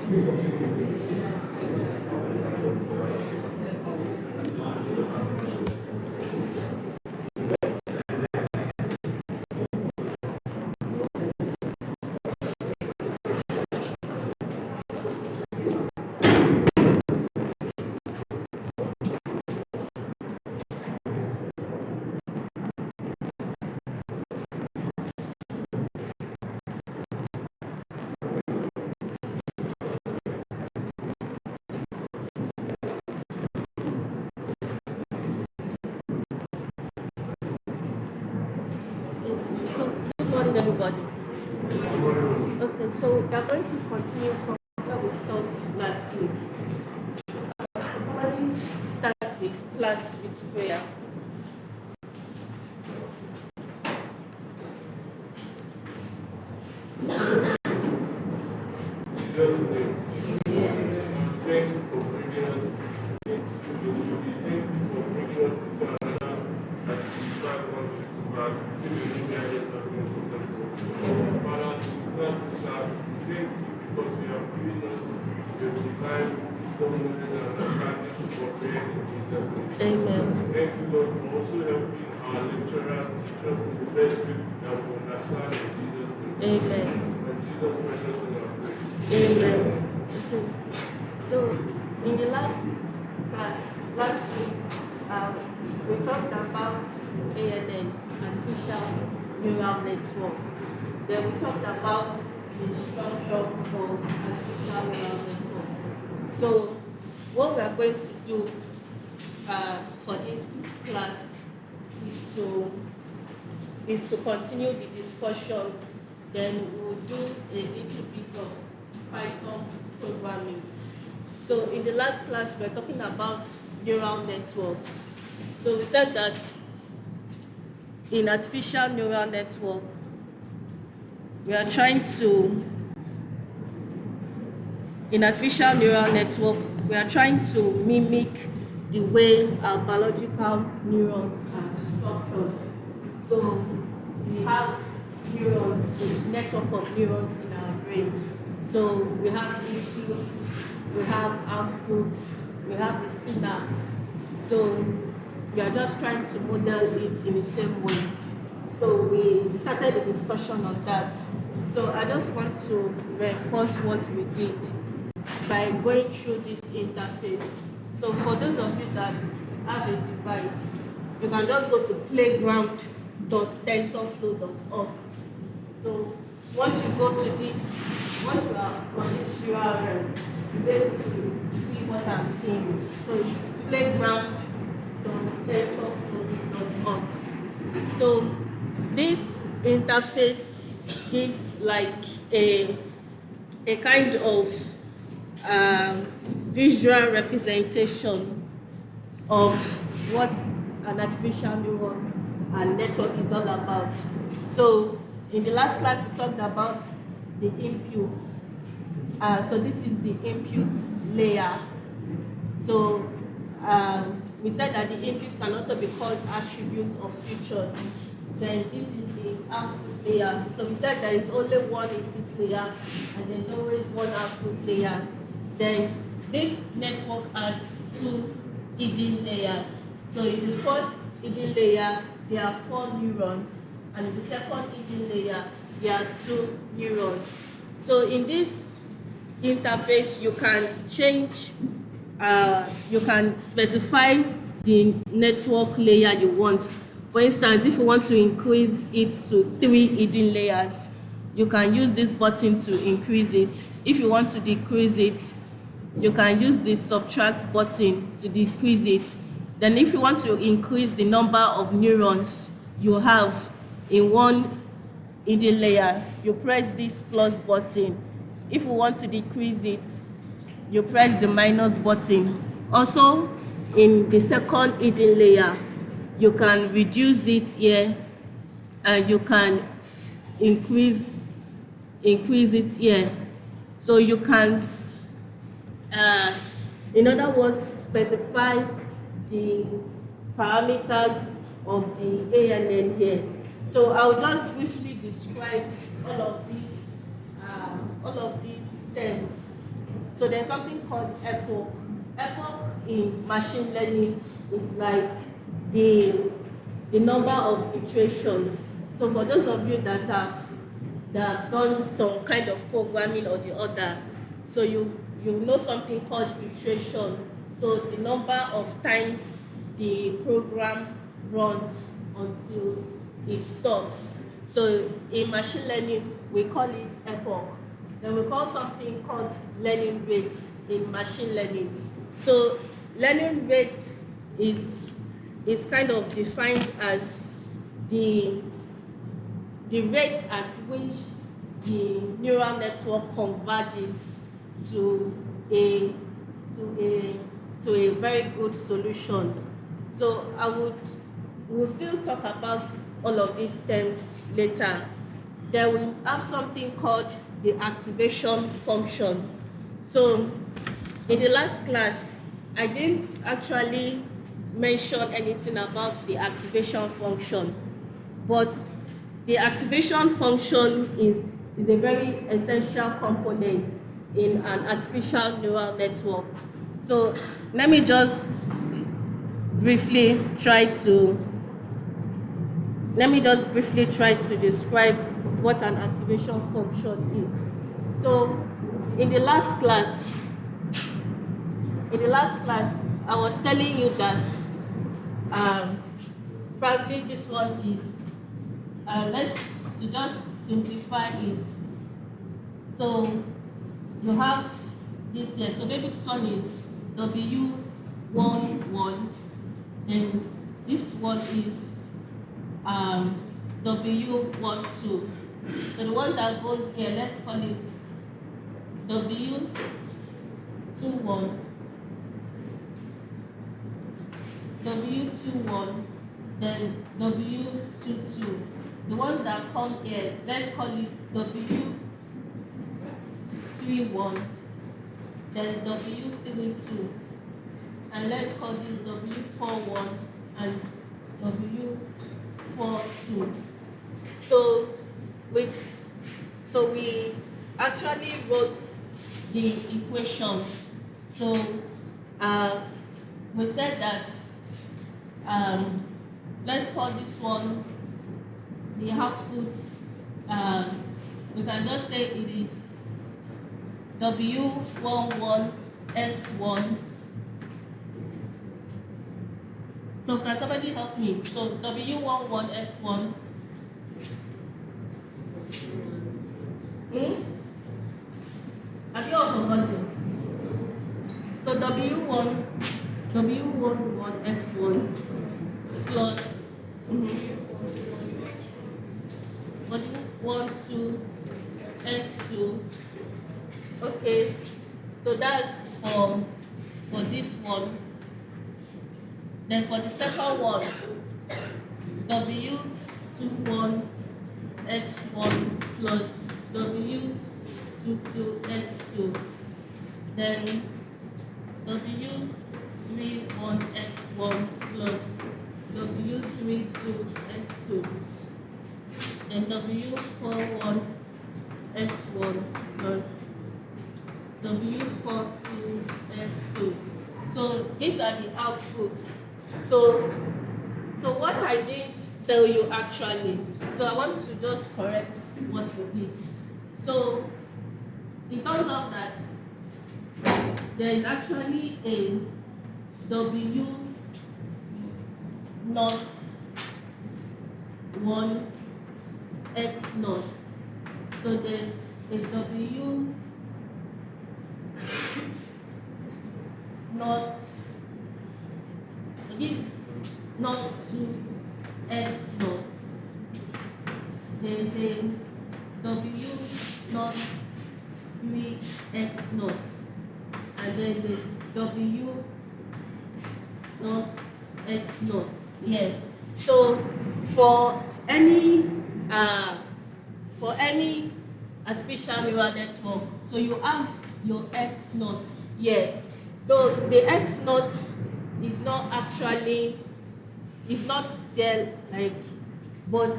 Good morning, everybody. Okay, so we are going to continue from where we stopped last week. When we start the class with prayer. Jesus' name. Thank you for bringing us into thank you for bringing us into another as we start 1 6 back. See the new guidance of Jesus' name. Father, to start this class, thank you because you have given us your divine wisdom, knowledge, and understanding to comprehend in Jesus' name. Amen. Thank you, Lord, for also helping our lecturers, teachers in the best way that we understand in Jesus' name. Amen. And Jesus' precious name, I pray. Amen. Okay. So, in the last class, last week, we talked about ANN, artificial neural network. Then we talked about the structure of artificial neural network. So, what we are going to do for this class is to continue the discussion. Then we'll do a little bit of Python programming. So in the last class, we were talking about neural networks. So we said that in artificial neural network, we are trying to mimic the way our biological neurons are structured. So we have neurons, a network of neurons in our brain. So we have inputs, we have outputs, we have the synapse. So we are just trying to model it in the same way. So we started the discussion on that. So I just want to reinforce what we did by going through this interface. So for those of you that have a device, you can just go to playground.tensorflow.org. So once you go to this, once you are on this URL, you'll be able to see what I'm seeing. So it's playground.tensorflow.org. So this interface gives like a kind of visual representation of what an artificial neural network is all about. So in the last class, we talked about the inputs. So this is the input layer. So we said that the inputs can also be called attributes or features. Then this is the output layer. So we said there is only one input layer and there's always one output layer. Then this network has two hidden layers. So in the first hidden layer, there are 4 neurons, and in the second hidden layer, there are 2 neurons. So in this interface, you can change, you can specify the network layer you want. For instance, if you want to increase it to 3 hidden layers, you can use this button to increase it. If you want to decrease it, you can use the subtract button to decrease it. Then if you want to increase the number of neurons you have in one hidden layer, you press this plus button. If you want to decrease it, you press the minus button. Also, in the second hidden layer, you can reduce it here and you can increase it here. So you can, in other words, specify the parameters of the ANN here. So I'll just briefly describe all of these terms. So there's something called epoch. Epoch in machine learning is like the number of iterations. So for those of you that have done some kind of programming or the other, so you know something called iteration. So the number of times the program runs until it stops. So in machine learning, we call it epoch. Then we call something called learning rate in machine learning. So learning rate is kind of defined as the rate at which the neural network converges to a very good solution. So we'll still talk about all of these terms later. Then we have something called the activation function. So in the last class, I didn't actually mention anything about the activation function, but the activation function is a very essential component in an artificial neural network. So let me just briefly try to describe what an activation function is. So in the last class, I was telling you that probably this one is let's just simplify it. So you have this here. So maybe this one is W11, then this one is W12. So the one that goes here, let's call it W21, W21, then W22. The ones that come here, let's call it W31, then W32, and let's call this W41 and W42. So we actually wrote the equation. So we said that let's call this one the output. We can just say it is W11X1. So can somebody help me? So W11X1. Have you all forgotten? So W11X1 plus W12X2. Okay, so that's for this one. Then for the second one, W21X1 plus W22X2. Then W31X1 plus W32X2. Then W41X1 plus W42X2. So these are the outputs. So what I didn't tell you actually, so I want to just correct what you did. So it turns out that there is actually a W01X0. So there's a W not, it is not 2X0. There's a W not 3X0, and there's a W not X0 here. So for any artificial neural network, so you have your X0 here. Though the X0 is not actually, it's not there, like, but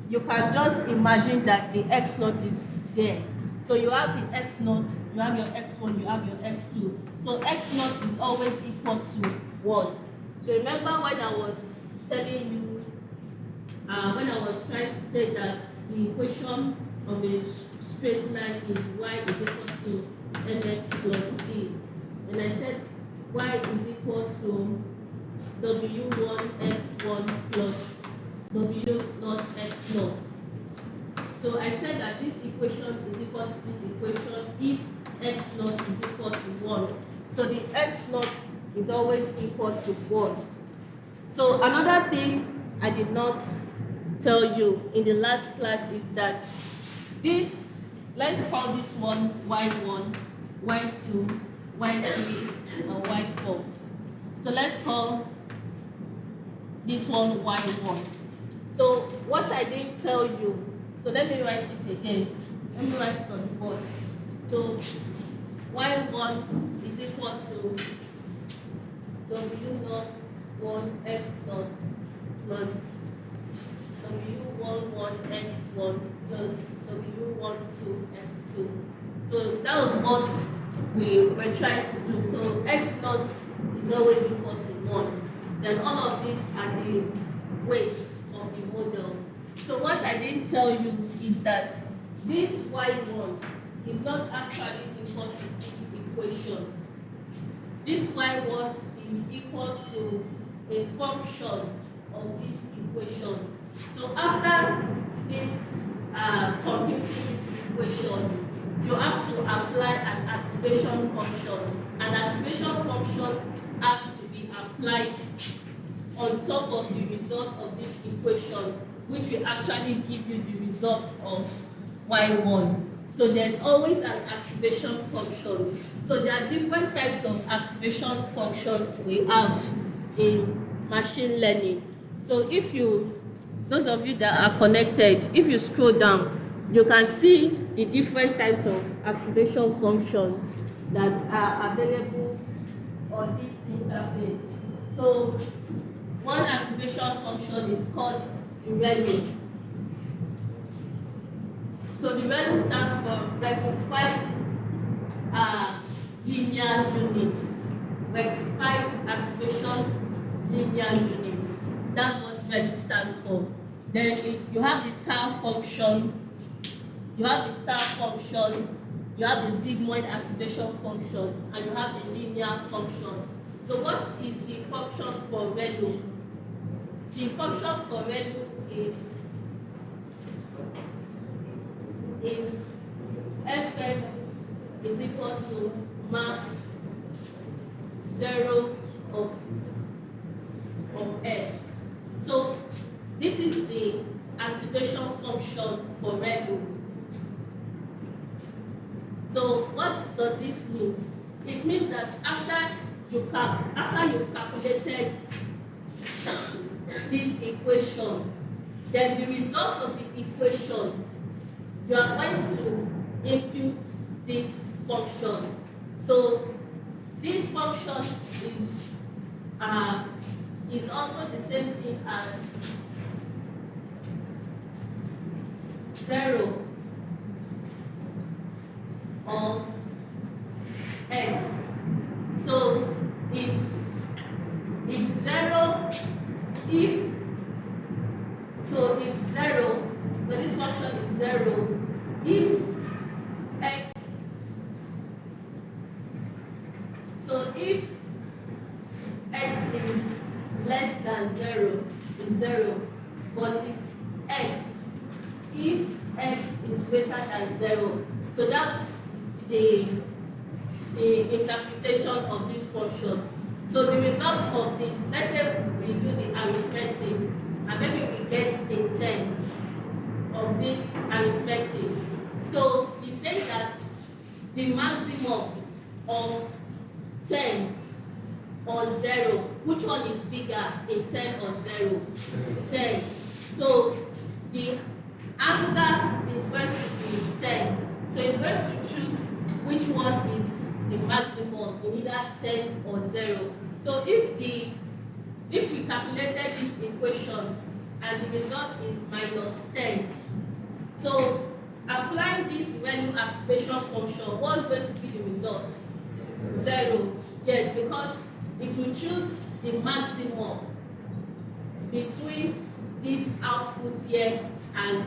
you can just imagine that the X0 is there. So So you have the x naught, you have your x1, you have your x2. So x naught is always equal to 1. So remember when I was telling you, when I was trying to say that the equation of a straight line is y is equal to mx plus c. And I said y is equal to w1 x1 plus w0 x0. So I said that this equation is equal to this equation if x0 is equal to 1. So the x0 is always equal to 1. So another thing I did not tell you in the last class is that this, let's call this one y1, y2, y3, and y4. So let's call this one y1. So what I didn't tell you, so let me write it again. Let me write it on the board. So y1 is equal to w01 x0 plus w11 x1 plus w12 x2. So that was what we were trying to do. So x0 is always equal to 1. Then all of these are the weights of the model. So what I didn't tell you is that this y1 is not actually equal to this equation. This y1 is equal to a function of this equation. So after this computing this equation, you have to apply an activation function. An activation function has to be applied on top of the result of this equation, which will actually give you the result of y1. So there's always an activation function. So there are different types of activation functions we have in machine learning. So if you, those of you that are connected, if you scroll down, you can see the different types of activation functions that are available on this interface. So one activation function is called the ReLU. So the ReLU stands for rectified linear unit. Rectified activation linear unit. That's what ReLU stands for. Then you have the tau function, you have the sigmoid activation function, and you have the linear function. So what is the function for ReLU? The function for ReLU is fx is equal to max 0 of x. So this is the activation function for ReLU. So what does this mean? It means that after you've calculated this equation, then the result of the equation, you are going to input this function. So this function is also the same thing as 0 of x. So it's 0 if, so it's 0, so this function is 0 if x, so if x is less than 0, is 0, but it's x if x is greater than 0. So that's the interpretation of this function. So the result of this, let's say we do the arithmetic, and maybe we get a 10 of this arithmetic. So we say that the maximum of 10 or 0, which one is bigger in 10 or 0? 10. So the answer is going to be 10. So it's going to choose which one is the maximum in either 10 or 0. So if we calculated this equation and the result is minus 10, so applying this value activation function, what's going to be the result? 0. Yes, because it will choose the maximum between this output here and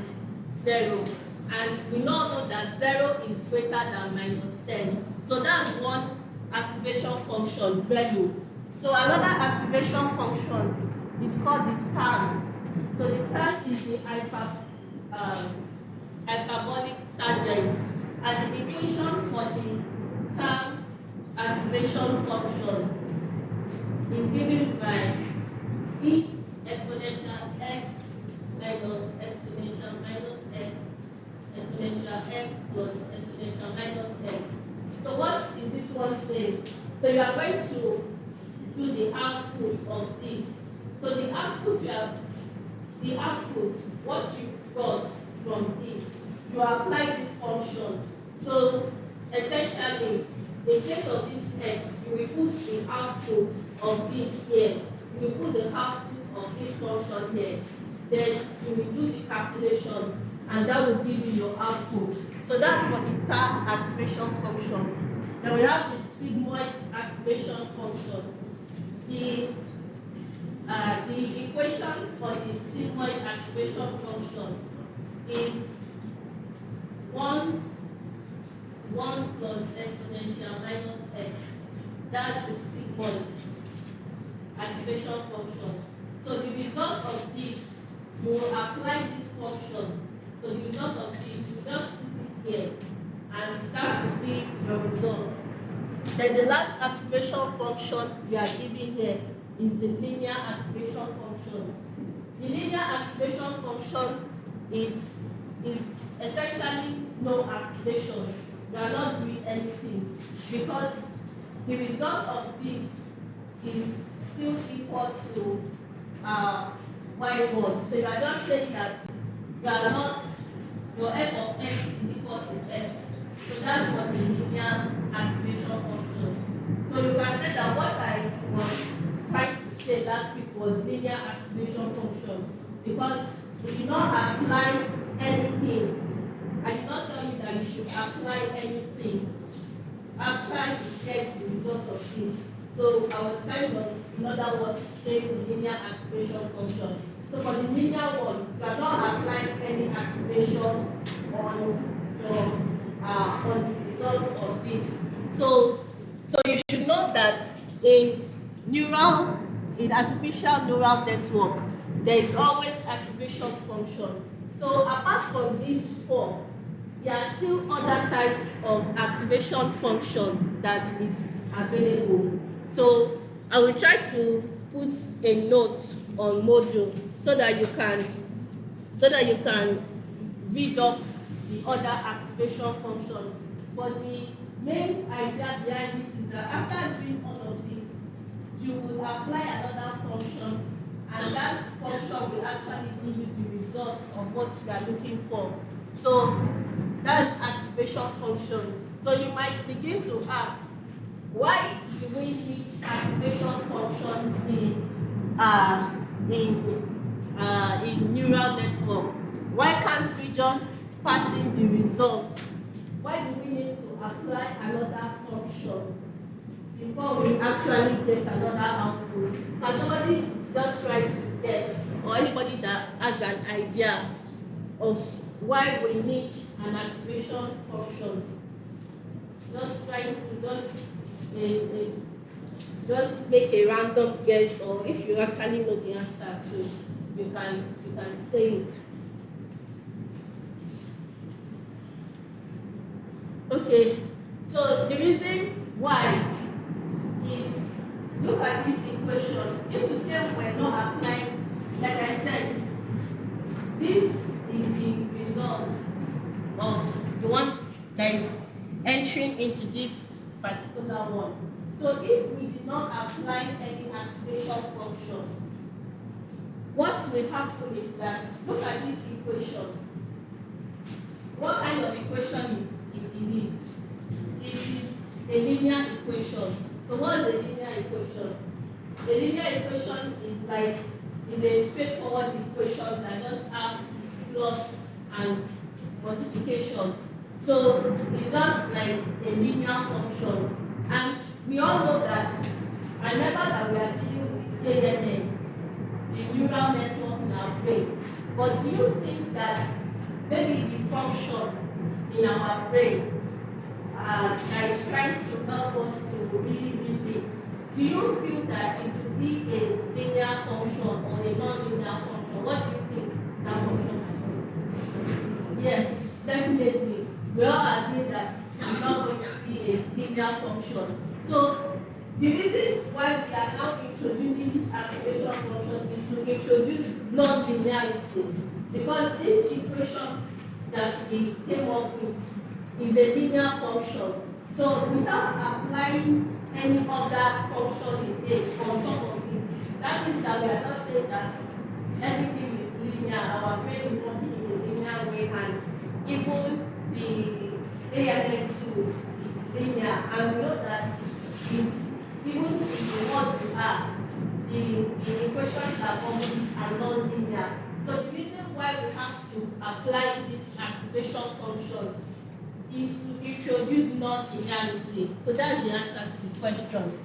0. And we now know that 0 is greater than -10. So that's one activation function value. So another activation function is called the tag. So the tag is the hyperbolic tangent, and the equation for the tag activation function is given by e exponential x minus exponential minus x exponential x plus exponential minus x. So what is this one saying? So you are going to do the output of this. So the output what you got from this, you apply this function. So essentially, in case of this x, you will put the output of this here. You will put the output of this function here. Then you will do the calculation, and that will give you your output. So that's for the tag activation function. Then we have the sigmoid activation function. The equation for the sigmoid activation function is 1 plus exponential minus x. That's the sigmoid activation function. So the result of this, you will apply this function. So the result of this, you just put it here, and that will be your result. Then the last activation function we are giving here is the linear activation function. The linear activation function is essentially no activation. You are not doing anything, because the result of this is still equal to y1. So you are just saying that you are not, your f of x is equal to x. So that's what the linear activation function. So you can say that what I was trying to say last week was linear activation function, because we did not apply anything. I did not tell you that you should apply anything after you get the result of this. So I was kind of, in other words, saying the linear activation function. So for the linear one, you are not applying any activation on the results of this. So you should know that in artificial neural network, there is always activation function. So apart from these 4, there are still other types of activation function that is available. So I will try to put a note on Moodle so that you can read up the other activation function. But the main idea behind it is that after doing all of this, you will apply another function, and that function will actually give you the results of what you are looking for. So that's activation function. So you might begin to ask, why do we need activation functions in neural network? Why can't we just pass in the results? Why do we need to apply another function before we actually get another output? Has somebody just tried to guess, or anybody that has an idea of why we need an activation function? Just trying to just make a random guess, or if you actually know the answer too, you can say it. Okay, so the reason why is, look at this equation. If to say we're not applying, like I said, this is the result of the one that is entering into this particular one. So if we did not apply any activation function, what will happen is that, look at this equation. What kind of equation it is? It is a linear equation. So what is a linear equation? A linear equation is a straightforward equation that just have plus and multiplication. So it's just like a linear function. And we all know that, remember that we are dealing with CNN, the neural network in our brain. But do you think that maybe the function in our brain that is trying to help us to really reason, do you feel that it will be a linear function or a non-linear function? What do you think that function might be? Yes, definitely. We all agree that it's not going to be a linear function. So the reason why we are now introducing this activation function is to introduce non-linearity, because this equation that we came up with is a linear function. So without applying any other function in it on top of it, that means that we are not saying that everything is linear, our brain is working in a linear way, and even the ALN2 is linear, and we know that it's even in the world we are, the equations are non-linear. So the reason why we have to apply this activation function is to introduce non-linearity. So that's the answer to the question.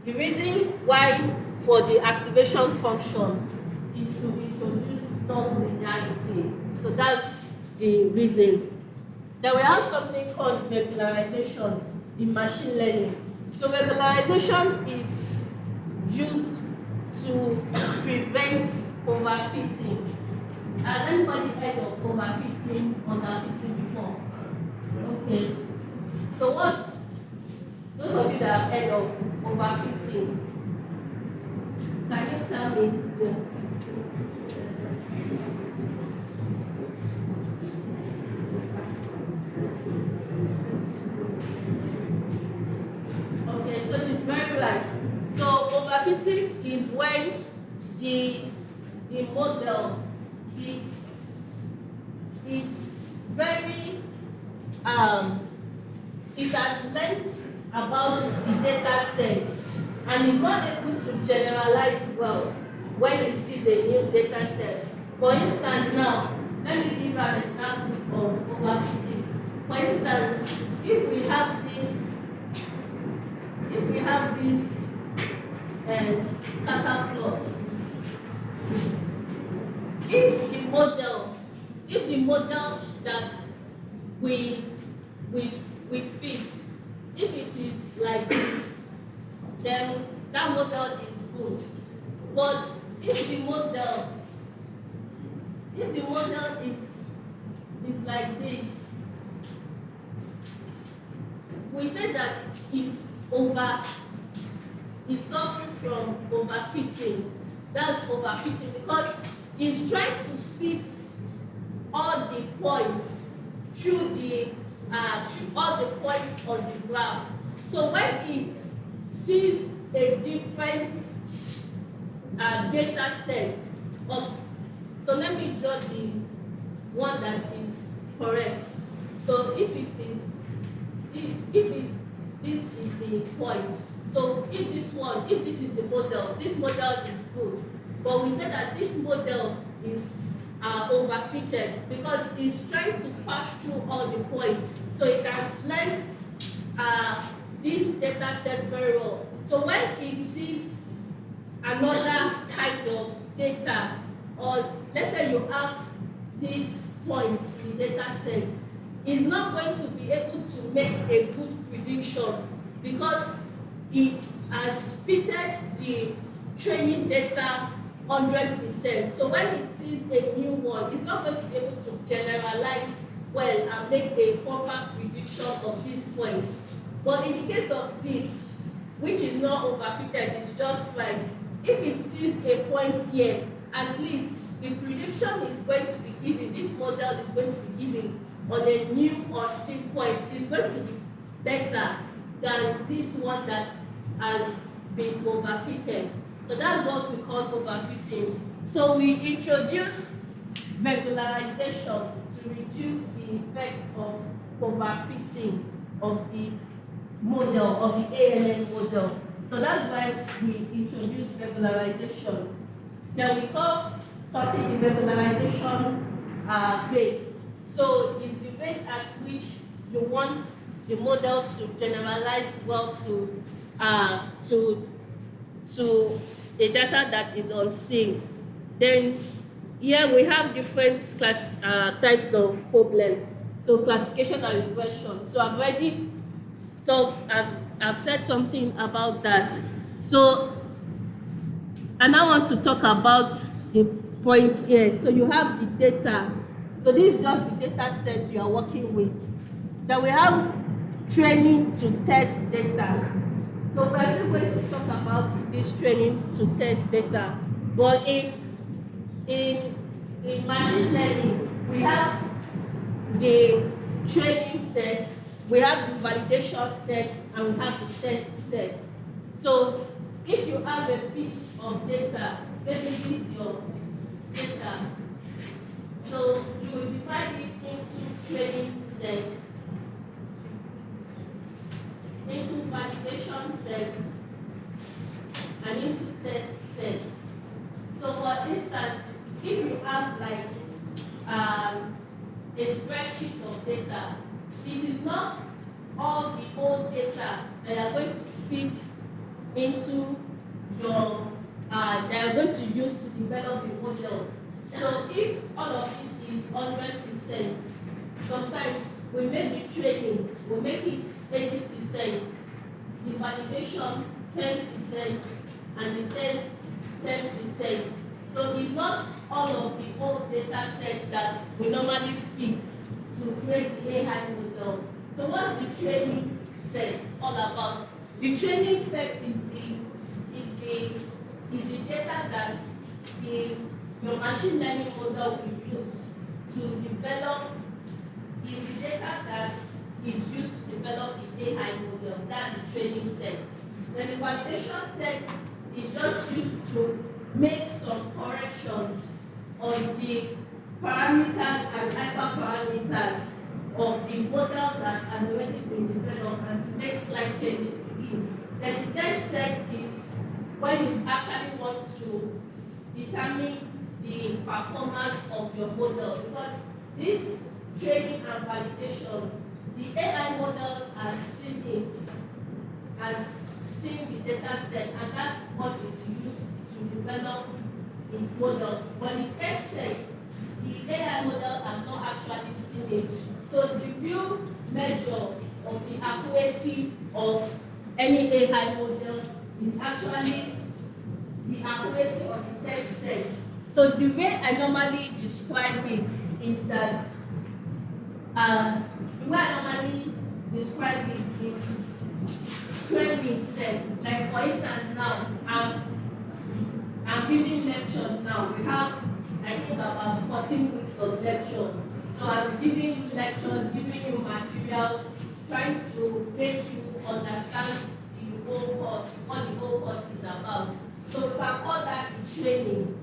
The reason why for the activation function is to introduce non-linearity. So that's the reason. Then we have something called regularization in machine learning. So regularization is used to prevent overfitting. Has anybody heard of overfitting, underfitting before? Okay. So what's those of you that have heard of overfitting? Can you tell me? Okay, so she's very right. So overfitting is when the model it's very it has learned about the data set and is not able to generalize well when it sees a new data set. For instance, now let me give an example of overfitting. For instance, if we have this scatter plot, if the model that we fit, if it is like this, then that model is good. But if the model is like this, we say that it's suffering from overfitting. That's overfitting because it's trying to fit all the points through all the points on the graph. So when it sees a different data set so let me draw the one that is correct. So if this is the point. So if this is the model, this model is good. But we said that this model is overfitted because it's trying to pass through all the points. So it has learned this data set very well. So when it sees another kind of data, or let's say you have this point in the data set, it's not going to be able to make a good prediction because it has fitted the training data 100%. So when it sees a new one, it's not going to be able to generalize well and make a proper prediction of this point. But in the case of this, which is not overfitted, it's just right. If it sees a point here, at least the prediction is going to be given, this model is going to be given on a new unseen point, is going to be better than this one that has been overfitted. So that's what we call overfitting. So we introduce regularization to reduce the effects of overfitting of the model, of the ALN model. So that's why we introduce regularization. Then we call something the regularization rate. So it's the rate at which you want the model to generalize well to a data that is unseen. Then here we have different types of problem. So classification and regression. So I've already I've said something about that. So and I want to talk about the points here. So you have the data. So this is just the data set you are working with. Then we have training to test data. So we're still going to talk about this training to test data. But in machine learning, we have the training set, we have the validation set, and we have the test set. So if you have a piece of data, maybe this is your data. So you will divide it into training sets, into validation sets, and into test sets. So for instance, if you have like a spreadsheet of data, it is not all the old data that you are going to feed into your that you are going to use to develop the model. So if all of this is 100%, sometimes we make the training, we make it 80%, the validation 10%, and the test 10%. So it's not all of the old data sets that we normally fit to create the AI model. So what's the training set all about? The training set is the data that your machine learning model will use to develop, is the data that is used to develop the AI model. That's the training set. Then the validation set is just used to make some corrections on the parameters and hyperparameters of the model that has already been developed and to make slight changes to it. Then the test set is when you actually want to determine the performance of your model, because this training and validation, the AI model has seen it, has seen the data set, and that's what it's used to develop its model. But the test set, the AI model has not actually seen it. So the real measure of the accuracy of any AI model is actually the accuracy of the test set. So the way I normally describe it is that the way I normally describe it is training set. Like for instance now, I'm giving lectures now. We have I think about 14 weeks of lecture. So I'm giving you lectures, giving you materials, trying to make you understand the whole course, what the whole course is about. So we can call that the training.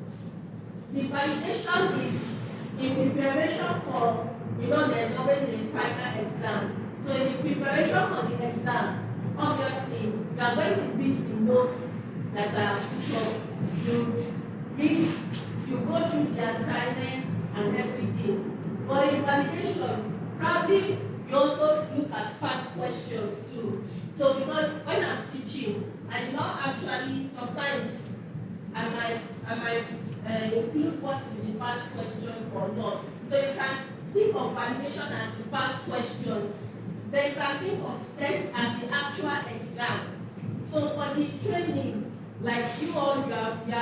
The validation is in preparation for, there's always a final exam. So in the preparation for the exam, obviously, you are going to read the notes that are so you go through the assignments and everything. But in validation, probably you also look at past questions too. So because when I'm teaching, I not actually sometimes I might include what is in the past question or not. So you can think of validation as the past questions. Then you can think of tests as the actual exam. So for the training, like you all, you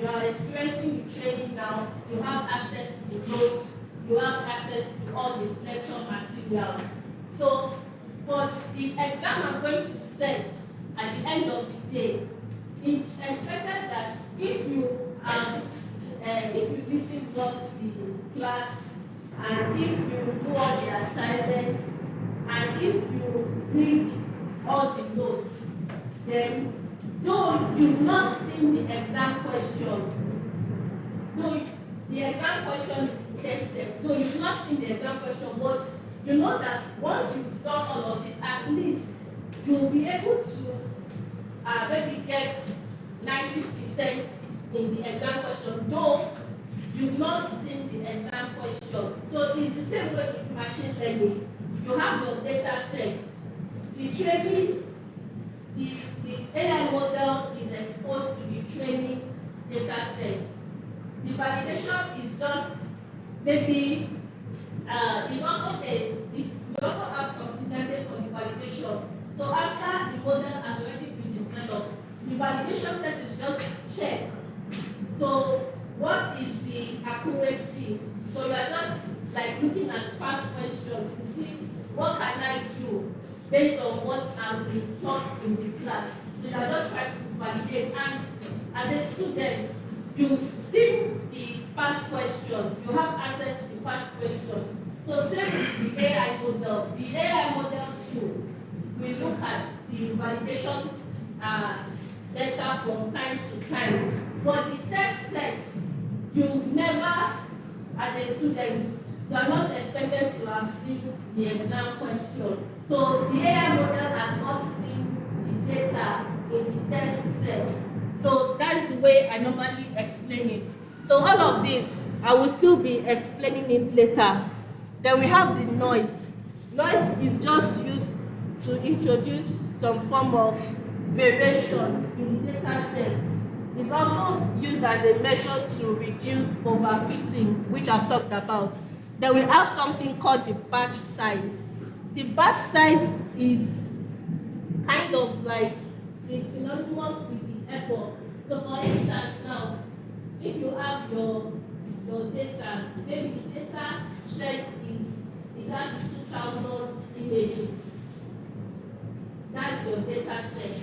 are experiencing the training now, you have access to the notes, you have access to all the lecture materials. So, but the exam I'm going to set at the end of the day, it's expected that if you listen well to the class, and if you do all the assignments, and if you read all the notes, then though you've not seen the exam question, though the exam question is tested, though you've not seen the exam question, but you know that once you've done all of this, at least you'll be able to maybe get 90% in the exam question, though you've not seen the exam question. So it's the same way with machine learning. You have your data sets. The training, the AI model is exposed to the training data sets. The validation is just maybe we also have some incentive for the validation. So after the model has already been developed, the validation set is just checked. So what is the accuracy? So you are just like looking at past questions to see what can I do based on what I've been taught in the class. So you are just trying to validate. And as a student, you've seen the past questions. You have access to the past questions. So same with the AI model. The AI model too, we look at the validation data from time to time. For the test sets, you've never, as a student, you are not expected to have seen the exam question. So the AI model has not seen the data in the test set. So that's the way I normally explain it. So all of this, I will still be explaining it later. Then we have the noise. Noise is just used to introduce some form of variation in the data set. It's also used as a measure to reduce overfitting, which I've talked about. Then we have something called the batch size. The batch size is kind of like it's synonymous with the epoch. So for instance now, if you have your data, maybe the data set it has 2,000 images. That's your data set.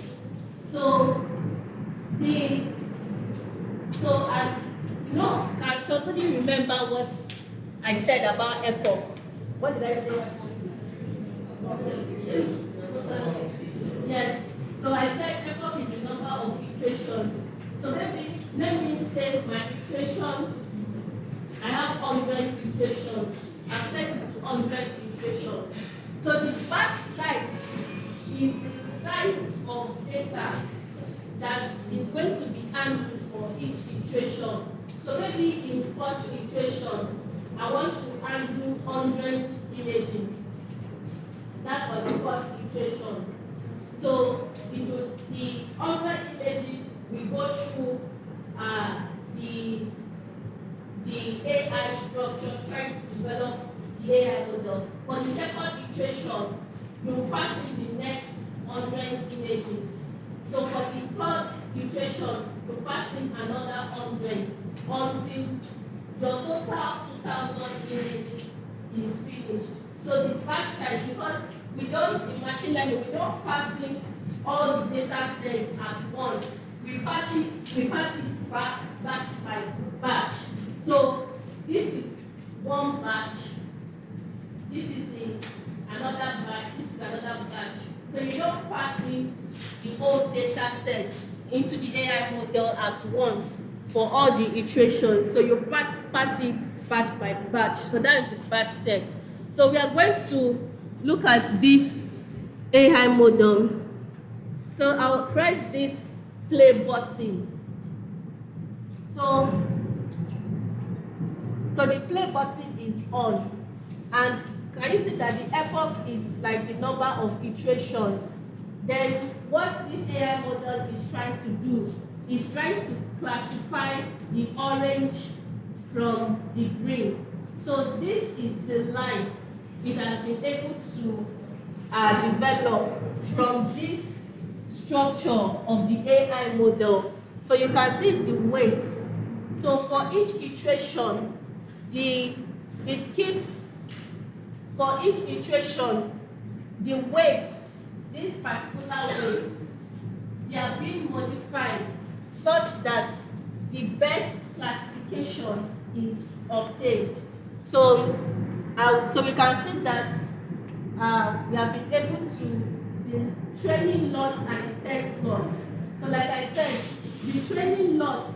Can somebody remember what I said about epoch? What did I say epoch is? Yes. So I said epoch is the number of iterations. So let me say my iterations. I have 100 iterations. I've set it to 100 iterations. So the batch size is the size of data that is going to be handled for each iteration. So maybe in the first iteration, I want to handle 100 images. That's for the first iteration. So the 100 images will go through the AI structure, trying to develop the AI model. For the second iteration, you will pass in the next 100 images. So for the third iteration, you pass in another 100 until your total 2,000 images is finished. So the batch size, because in machine learning, we don't pass in all the data sets at once. We pass it batch by batch. So this is one batch. This is another batch. This is another batch. So you don't pass in the whole data set into the AI model at once for all the iterations. So you pass it batch by batch. So that is the batch set. So we are going to look at this AI model. So I'll press this play button. So the play button is on, and can you see that the epoch is like the number of iterations? Then what this AI model is trying to do is trying to classify the orange from the green. So this is the line it has been able to develop from this structure of the AI model. So you can see the weights. So for each iteration, for each iteration, the weights, these particular weights, they are being modified such that the best classification is obtained. So we can see that we have been able to the training loss and the test loss. So like I said, the training loss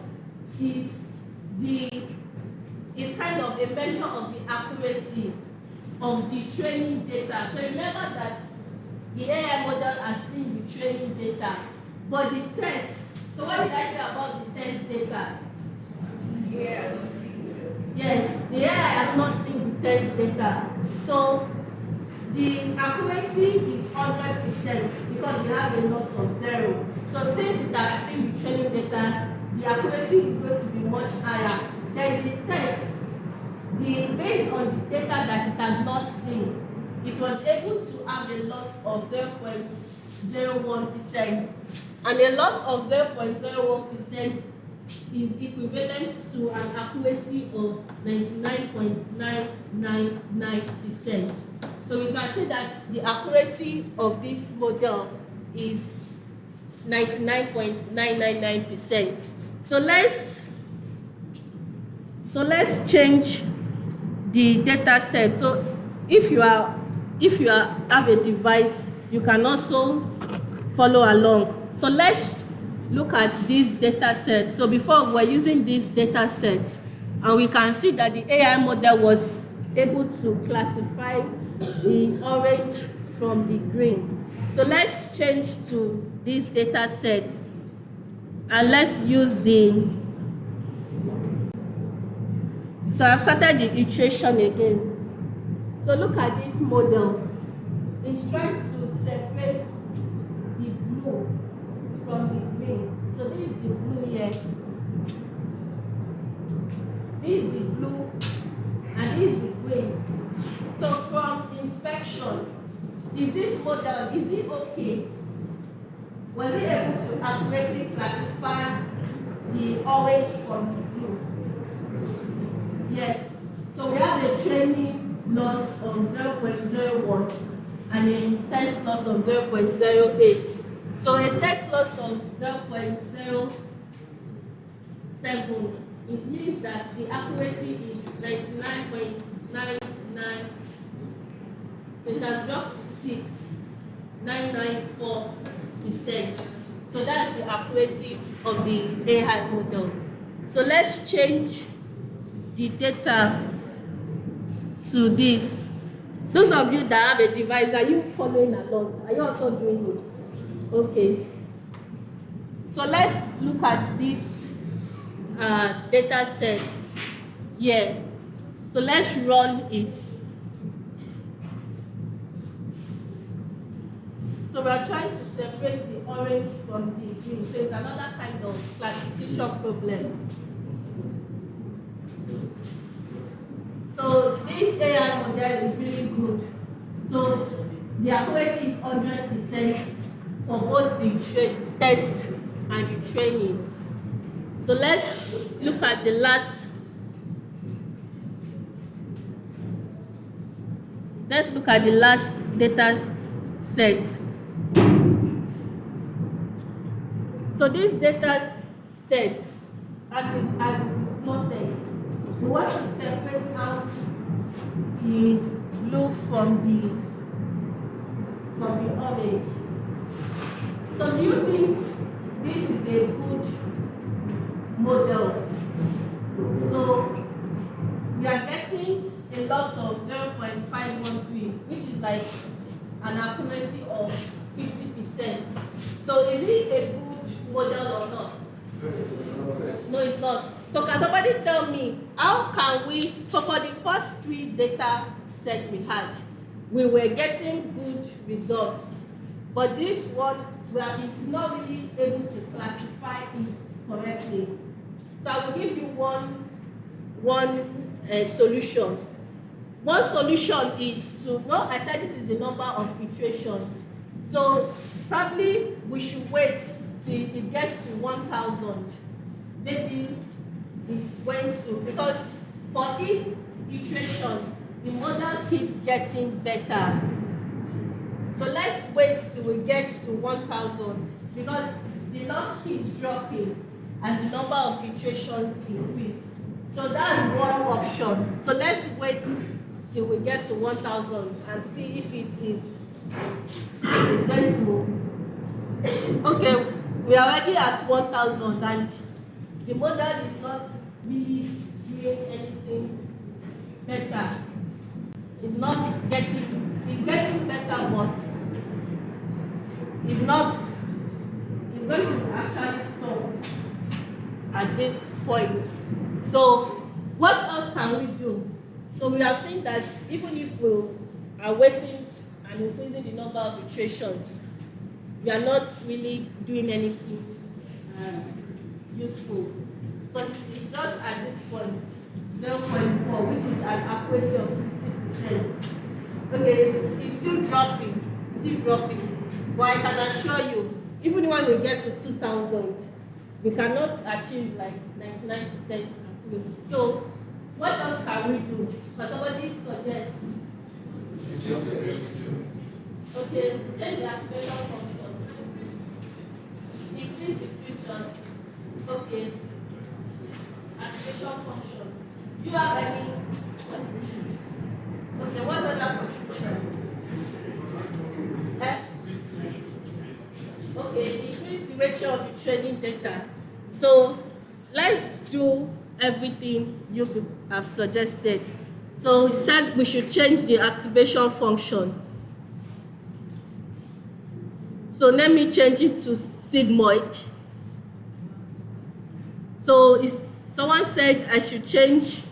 is kind of a measure of the accuracy of the training data. So remember that the AI model has seen the training data, but the test. So what did I say about the test data? Yes, the AI has not seen the test data. So the accuracy is 100% because we have a loss of 0. So since it has seen the training data, the accuracy is going to be much higher. Then the test, based on the data that it has not seen, it was able to have a loss of 0.01%. And a loss of 0.01% is equivalent to an accuracy of 99.999%. So we can say that the accuracy of this model is 99.999%. So let's change the data set. So if you have a device, you can also follow along. So let's look at this data set. So before we were using this data set, and we can see that the AI model was able to classify the orange from the green. So let's change to this data set and let's use so I've started the iteration again. So look at this model. It's trying to separate the blue from the green. So this is the blue here. This is the blue and this is the green. So from inspection, is this model, is it okay? Was it able to accurately classify the orange from the blue? Yes. So we have a training loss of 0.01 and a test loss of 0.08. So a test loss of 0.07, it means that the accuracy is 99.99. So it has dropped to 6.994%. So that's the accuracy of the AI model. So let's change the data to this. Those of you that have a device, are you following along? Are you also doing it? Okay. So let's look at this data set here. So let's run it. So we are trying to separate the orange from the green. So it's another kind of classification problem. So this AI model is really good. So the accuracy is 100% for both the test and the training. So let's look at the last. Let's look at the last data set. So this data set, as it is plotted, we want to separate out the blue from the orange. So do you think this is a good model? So we are getting a loss of 0.513, which is like an accuracy of 50%. So is it a good model or not? No, it's not. So can somebody tell me, how can we, so for the first 3 data sets we had, we were getting good results. But this one, it is not really able to classify it correctly. So I will give you one solution. One solution is to, I said this is the number of iterations. So probably we should wait till it gets to 1,000. Maybe it's going to, because for each iteration, the model keeps getting better. So let's wait till we get to 1,000 because the loss keeps dropping as the number of iterations increase. So that's one option. So let's wait till we get to 1,000 and see if it's going to move. Okay, we are already at 1,000 and the model is not really doing anything better. It's getting better, but it's going to actually stop at this point. So What else can we do? So we have seen that even if we are waiting and increasing the number of iterations, we are not really doing anything useful, because it's just at this point 0.4, which is an accuracy of 60%. Okay, it's still dropping, but I can assure you, even when we get to 2000, we cannot achieve like 99% accuracy. So what else can we do? Can somebody suggest? Okay, change the activation function. Increase the features. Okay. Activation function. Do you have any contribution? Okay, what other contribution? Okay, increase the ratio of the training data. So let's do everything you have suggested. So you said we should change the activation function. So let me change it to sigmoid. So someone said I should change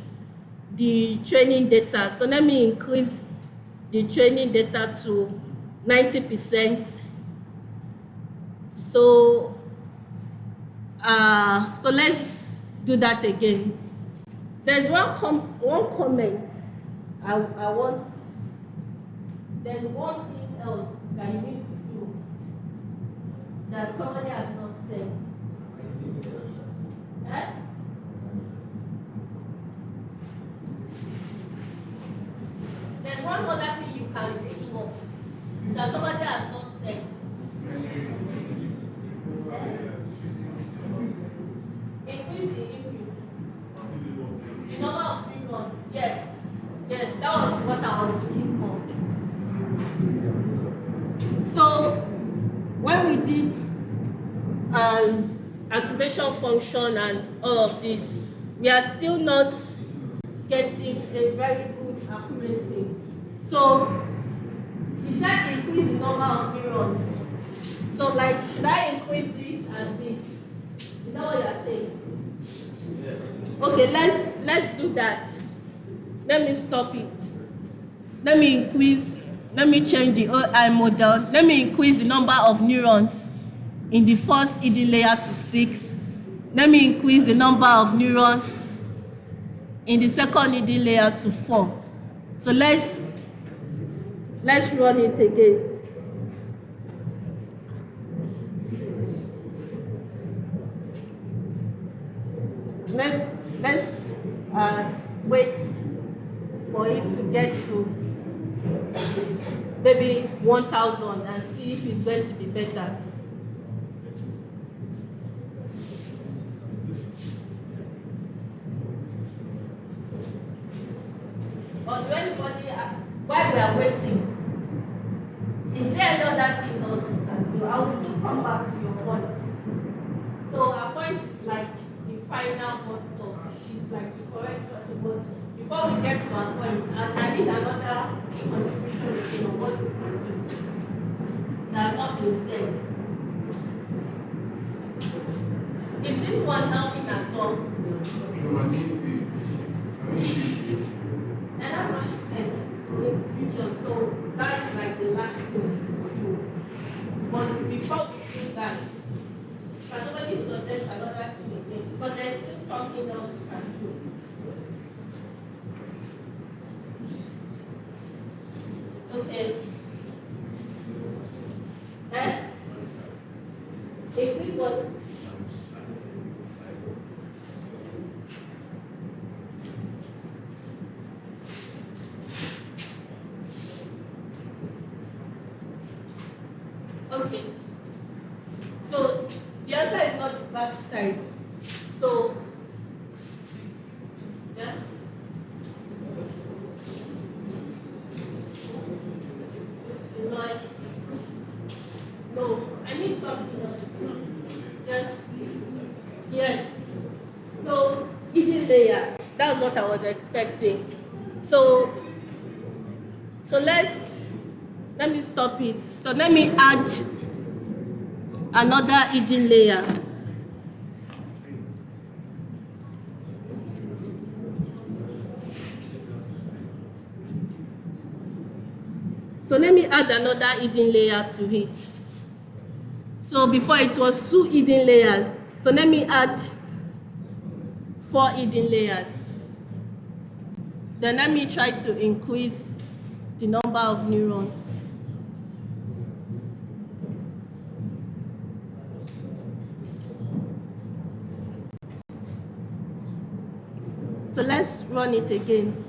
the training data. So let me increase the training data to 90%. So let's do that again. There's one comment I want. There's one thing else that you need to do that somebody has not said. Eh? There's one other thing you can do that somebody has not said. Increase the input. The number of neurons. Yes, that was what I was looking for. So when we did activation function and all of this, we are still not getting a very good accuracy. So he said increase the number of neurons. So like, should I increase this and this? Is that what you are saying? Yes. Okay, let's do that. Let me stop it. Let me change the OI model. Let me increase the number of neurons in the first ED layer to 6. Let me increase the number of neurons in the second ED layer to 4. So let's run it again. Let's wait for it to get to maybe 1000 and see if it's going to be better. Or do anybody, while we are waiting, is there any other thing else we can do? I will still come back to your point. So our point is like the final bus stop. She's like to correct us, but before we get to our point, I need another contribution on what we can do. That's not been said. Is this one helping at all? And that's what she said in the future. So that is like the last thing we do. But before we do that, can somebody suggest another thing again? But there's still something else we can do. Okay. Increase what? Okay. So the answer is not the back side. So yeah. No, I need something else. Yes. Yes. So hidden layer. That's what I was expecting. So let me stop it. So let me add another hidden layer. add another hidden layer to it. So before it was 2 hidden layers. So let me add 4 hidden layers. Then let me try to increase the number of neurons. So let's run it again.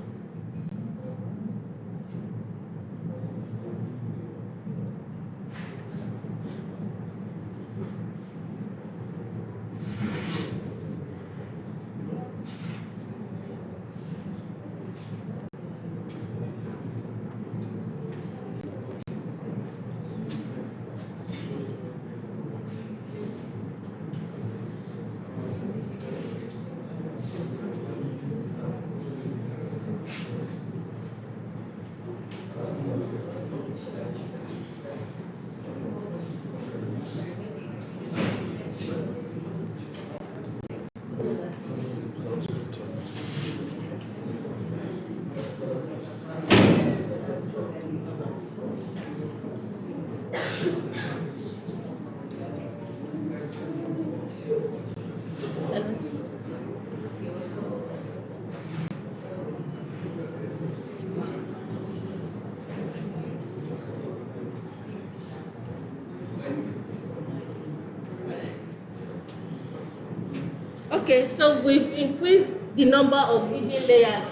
Okay, so we've increased the number of hidden layers.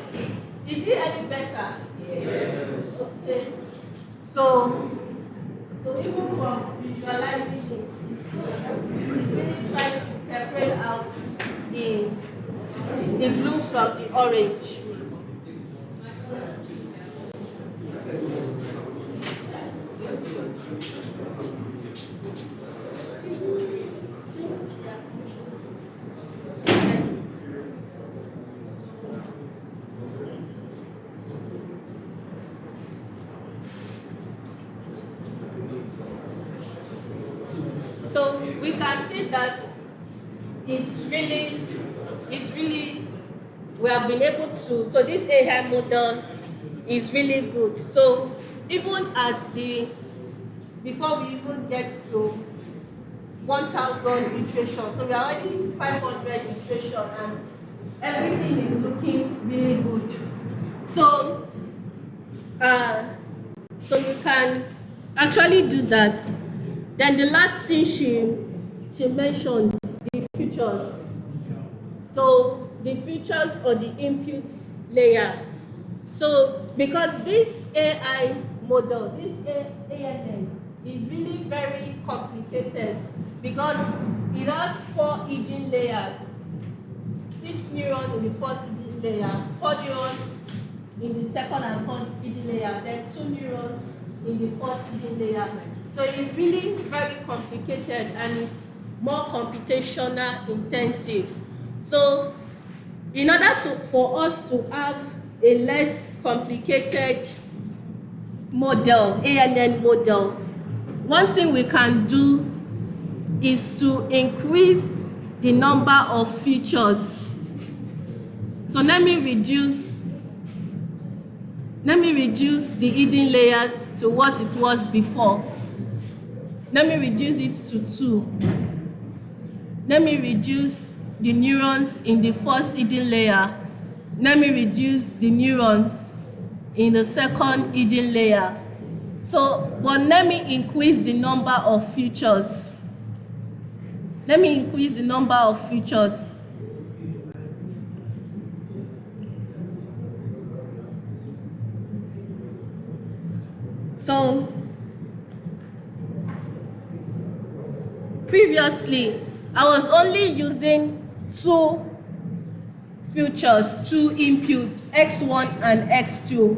Is it any better? Yes. Okay. So even from visualizing it, it's really trying to separate out the blue from the orange. So we can see that it's really, we have been able to, so this AI model is really good. So even before we even get to 1,000 iterations, so we are already 500 iterations and everything is looking really good. So, so we can actually do that. Then the last thing she mentioned, the features. So the features or the inputs layer. So because this AI model, this ANN is really very complicated because it has 4 hidden layers, 6 neurons in the first hidden layer, 4 neurons in the second and third hidden layer, then 2 neurons in the fourth hidden layer. So it's really very complicated and it's more computational intensive. So in order for us to have a less complicated model, ANN model, one thing we can do is to increase the number of features. So let me reduce the hidden layers to what it was before. Let me reduce it to 2. Let me reduce the neurons in the first hidden layer. Let me reduce the neurons in the second hidden layer. So, but let me increase the number of features. Let me increase the number of features. So, previously, I was only using 2 features, 2 inputs, x1 and x2.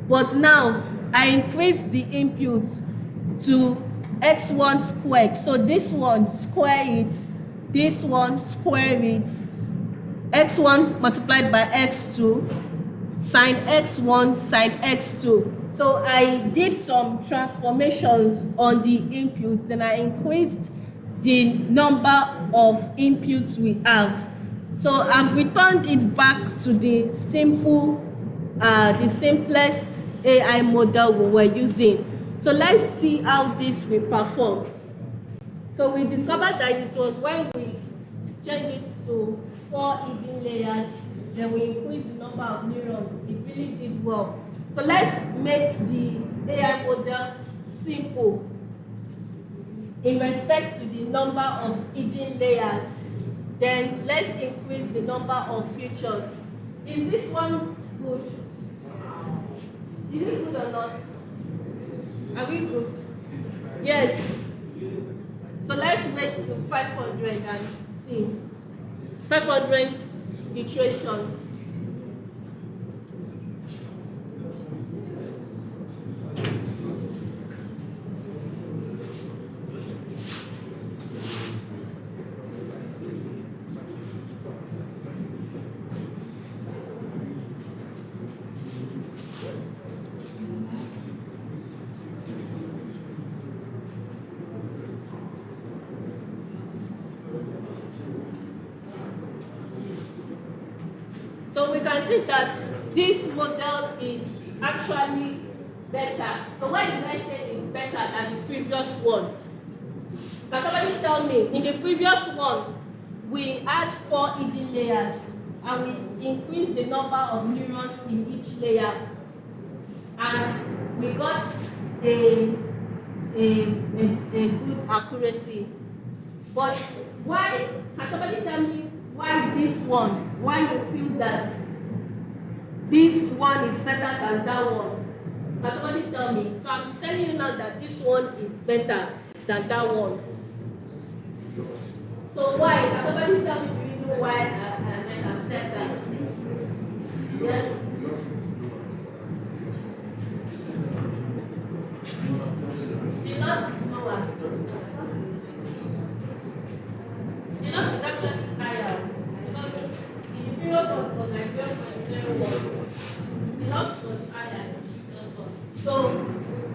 But now, I increased the input to x1 squared. So this one, square it. This one, square it. x1 multiplied by x2, sine x1, sine x2. So I did some transformations on the inputs and I increased the number of inputs we have. So I've returned it back to the simplest AI model we were using. So let's see how this will perform. So we discovered that it was when we changed it to 4 hidden layers, then we increased the number of neurons. It really did well. So let's make the AI model simple in respect to the number of hidden layers. Then let's increase the number of features. Is this one good? Is it good or not? Are we good? Yes. So let's wait to 500 and see. 500 iterations. So we can see that this model is actually better. So why did I say it's better than the previous one? Can somebody tell me, in the previous one, we had 4 hidden layers and we increased the number of neurons in each layer, and we got a good accuracy. But why, can somebody tell me why this one, why you feel that this one is better than that one? Can somebody tell me? So I'm telling you now that this one is better than that one. So why? Can somebody tell me the reason why I can say that? Yes? The loss is lower. The loss is actually higher because in the previous one was like 0.01. The loss was higher in the previous one. So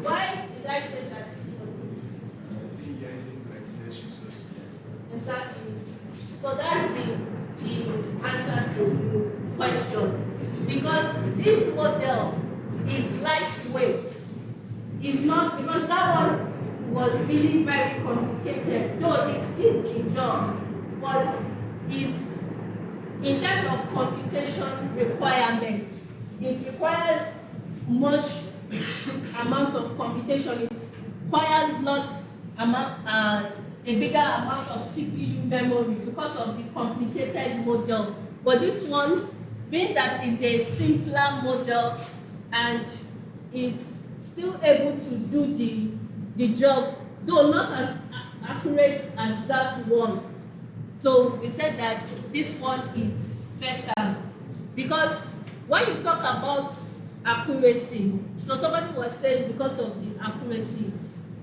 why did I say that this one? Exactly. So that's the answer to the question. Because this model is lightweight. It's not, because that one was really very complicated, though it did the job, but it's, in terms of computation requirements, it requires much amount of computation. It requires lots amount, a bigger amount of CPU memory because of the complicated model. But this one, being that is a simpler model and it's still able to do the job, though not as accurate as that one. So we said that this one is better because when you talk about accuracy, so somebody was saying because of the accuracy,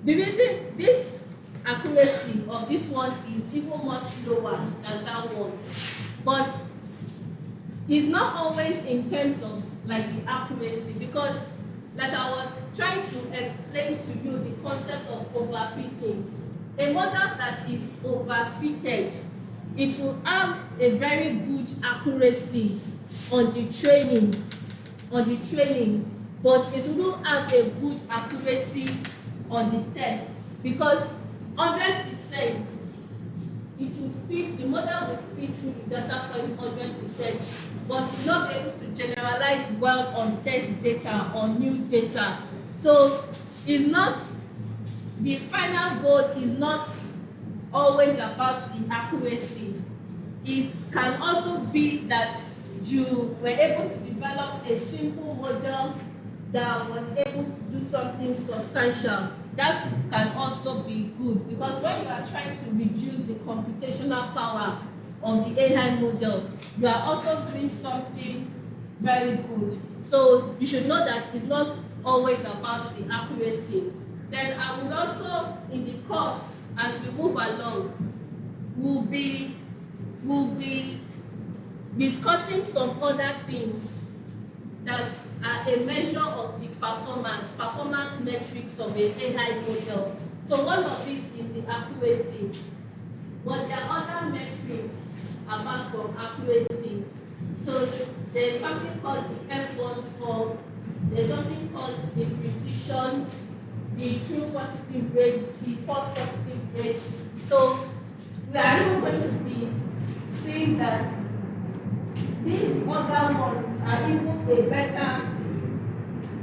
the reason this accuracy of this one is even much lower than that one, but it's not always in terms of like the accuracy, because like I was trying to explain to you the concept of overfitting. A model that is overfitted, it will have a very good accuracy on the training, but it wouldn't have a good accuracy on the test, because 100% it will fit, the model will fit through the data point 100%, but will not be able to generalize well on test data or new data. So it's not, the final goal is not always about the accuracy. It can also be that you were able to develop a simple model that was able to do something substantial. That can also be good, because when you are trying to reduce the computational power of the AI model, you are also doing something very good. So you should know that it's not always about the accuracy. Then I will also, in the course, as we move along, we'll be discussing some other things that are a measure of the performance metrics of an AI model. So one of it is the accuracy, but there are other metrics apart from accuracy. So there's something called the F1 score, there's something called the precision, the true positive rate, the false positive rate. So we are even going to be seeing that these other ones are even a better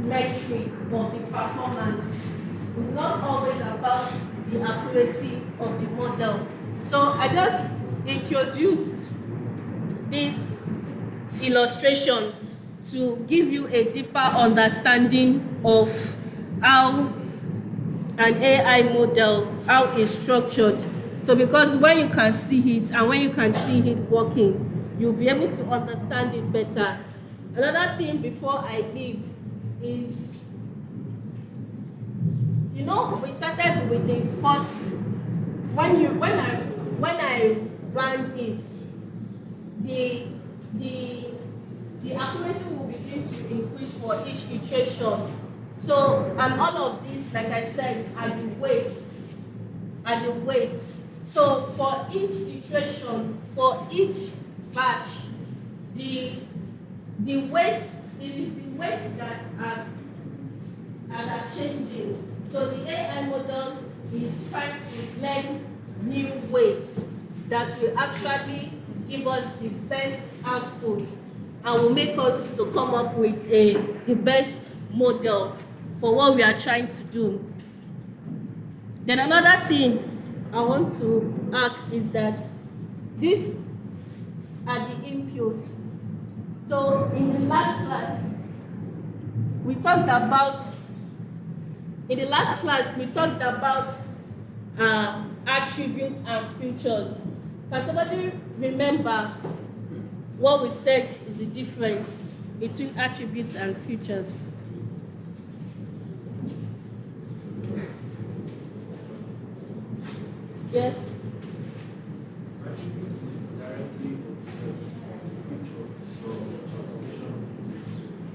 metric of the performance. It's not always about the accuracy of the model. So I just introduced this illustration to give you a deeper understanding of how an AI model, how it's structured. So because when you can see it and when you can see it working, you'll be able to understand it better. Another thing before I leave is, you know, we started with the first, when I ran it, the accuracy will begin to increase for each iteration. So, and all of these, like I said, are the weights. So for each iteration, for each batch, the weights, it is the weights that are changing. So the AI model is trying to learn new weights that will actually give us the best output and will make us to come up with the best model for what we are trying to do. Then another thing I want to ask is that these are the inputs. So in the last class, we talked about attributes and features. Can somebody remember what we said is the difference between attributes and features? Yes?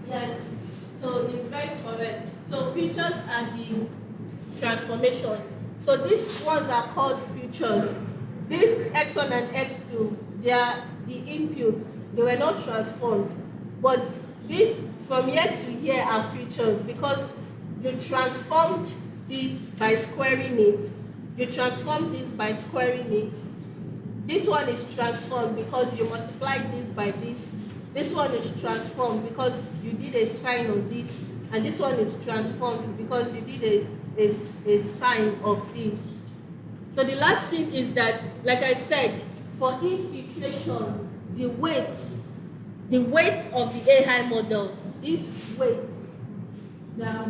Yes, so it's very correct. So features are the transformation. So these ones are called features. These x1 and x2, they are the inputs. They were not transformed. But this from here to here are features because you transformed this by squaring it. You transformed this by squaring it. This one is transformed because you multiplied this by this. This one is transformed because you did a sign on this. And this one is transformed because you did a sign of this. So the last thing is that, like I said, for each iteration, the weights of the AI model, these weights that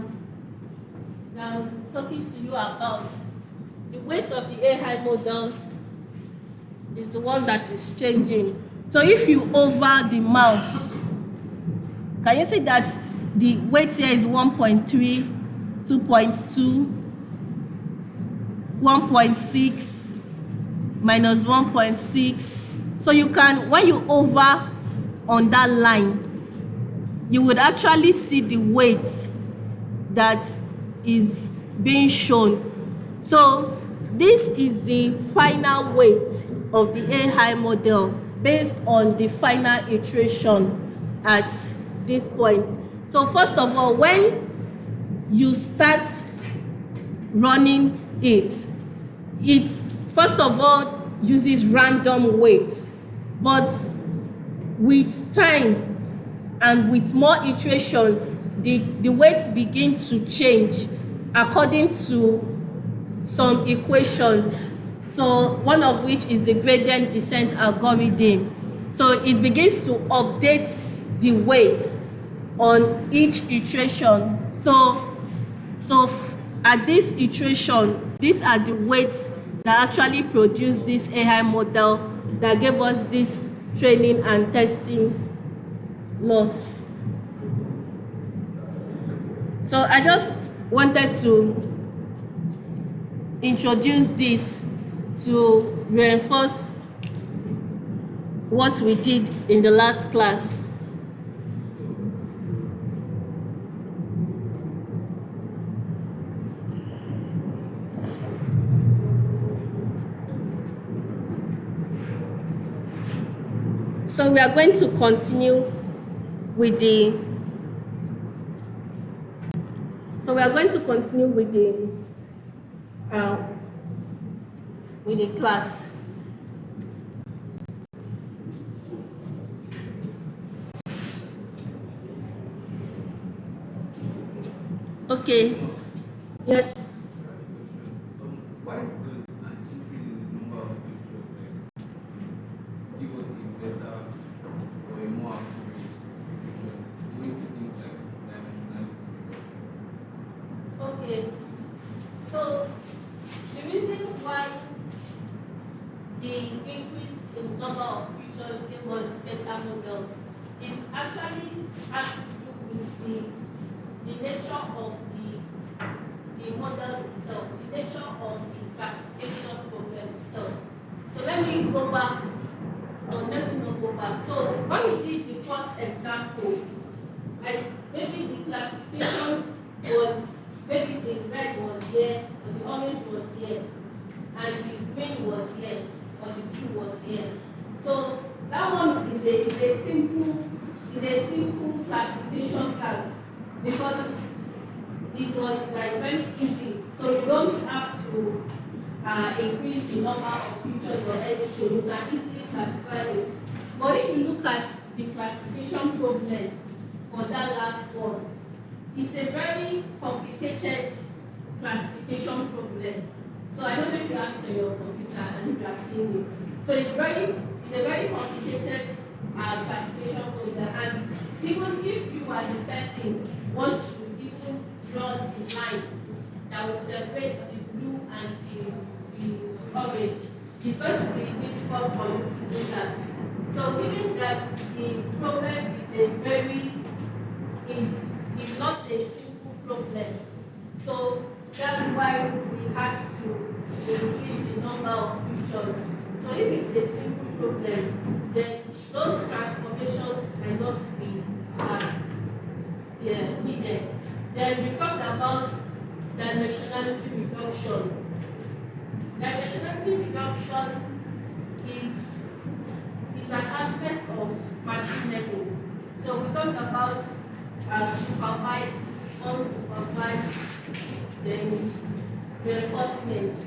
I'm talking to you about, the weight of the AI model is the one that is changing. So if you hover the mouse, can you see that the weight here is 1.3, 2.2, 1.6, minus 1.6. So you can, when you hover on that line, you would actually see the weight that is being shown. So this is the final weight of the AI model based on the final iteration at this point. So first of all, when you start running it first of all uses random weights, but with time and with more iterations, the weights begin to change according to some equations. So one of which is the gradient descent algorithm. So it begins to update the weight on each iteration. So at this iteration, these are the weights that actually produce this AI model that gave us this training and testing loss. So I just wanted to introduce this to reinforce what we did in the last class. So we are going to continue with the we are going to continue with the class. Okay. Yes. Why does an increase in the number of features give us a better or a more accurate prediction going to things like dimensionality? Okay. So the reason why the increase in number of features gave us better model is actually has to do with the nature of the model itself, the nature of the classification problem itself. So let me go back, or let me not go back. So when we did the first example, maybe the classification was, maybe the red was here, or the orange was here, and the green was here, or the blue was here. So that one is a simple classification task, because it was like very easy. So you don't have to increase the number of features or anything. You can easily classify it. But if you look at the classification problem for that last one, it's a very complicated classification problem. So I don't know if you have it on your computer and if you have seen it. So it's a very complicated classification problem. And even if you as a person want to even draw the line that will separate the blue and the orange, it's going to be difficult for you to do that. So given that the problem is not a simple problem, so that's why we had to increase the number of features. So if it's a simple problem, then those transformations cannot be needed. Then we talked about dimensionality reduction. Dimensionality reduction is an aspect of machine learning. So we talked about supervised, unsupervised, then reinforcement.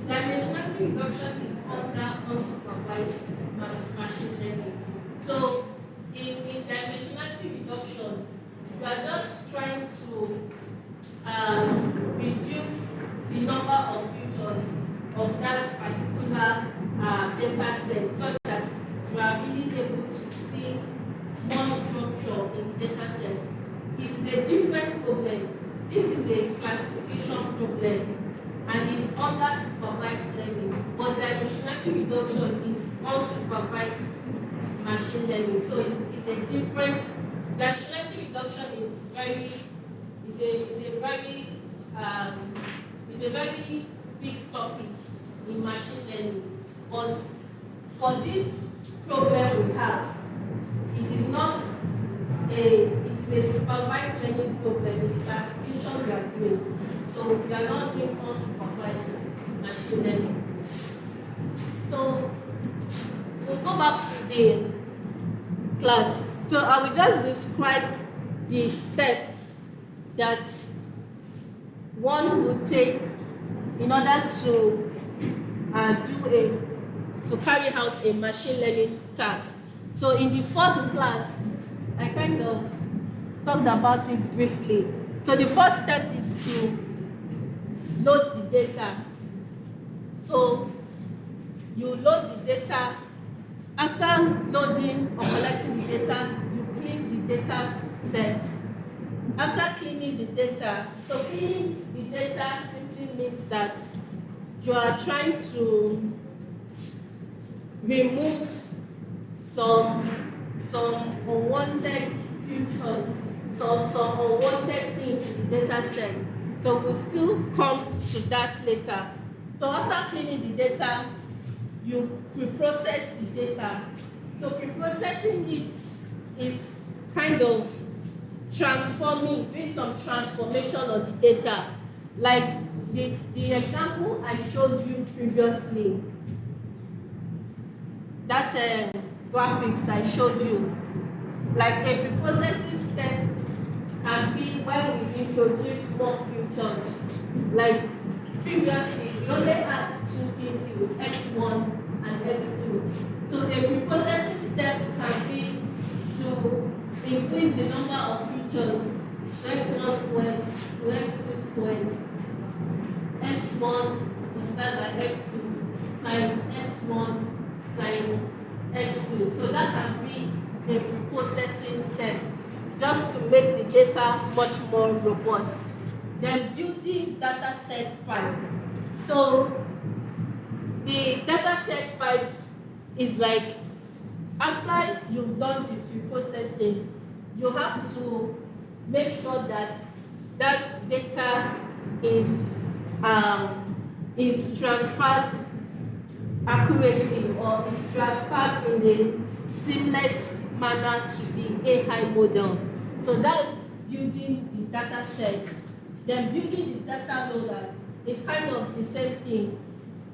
Dimensionality reduction is under unsupervised machine learning. So in dimensionality reduction, we are just trying to reduce the number of features of that particular data set, so that you are really able to see more structure in the data set. It is a different problem. This is a classification problem and it's under supervised learning, but dimensionality reduction is unsupervised machine learning. So it's a different. Dimensionality reduction is a very big topic in machine learning. But for this problem we have, it is a supervised learning problem. It's classification we are doing. So we are not doing unsupervised machine learning. So we'll go back to the class. So I will just describe the steps that one would take in order to carry out a machine learning task. So in the first class, I kind of talked about it briefly. So the first step is to load the data. So you load the data. After loading or collecting the data, you clean the data set. After cleaning the data, so cleaning the data simply means that you are trying to remove some unwanted features, so some unwanted things in the data set. So we'll still come to that later. So after cleaning the data, you pre-process the data. So pre-processing it is kind of doing some transformation of the data. Like the example I showed you previously, that graphics I showed you, like a pre-processing step can be when we introduce more features. features. Like previously, we only had two inputs, x1 and x2. So a preprocessing step can be to increase the number of features. So x1 squared to x2 squared. x1 is start by x2 sine x1 sine x2. So that can be a preprocessing step just to make the data much more robust. Then building data set pipe. So the data set pipe is like after you've done the preprocessing, you have to make sure that that data is transferred accurately or is transferred in a seamless manner to the AI model. So that's building the data set. Then building the data loaders is kind of the same thing.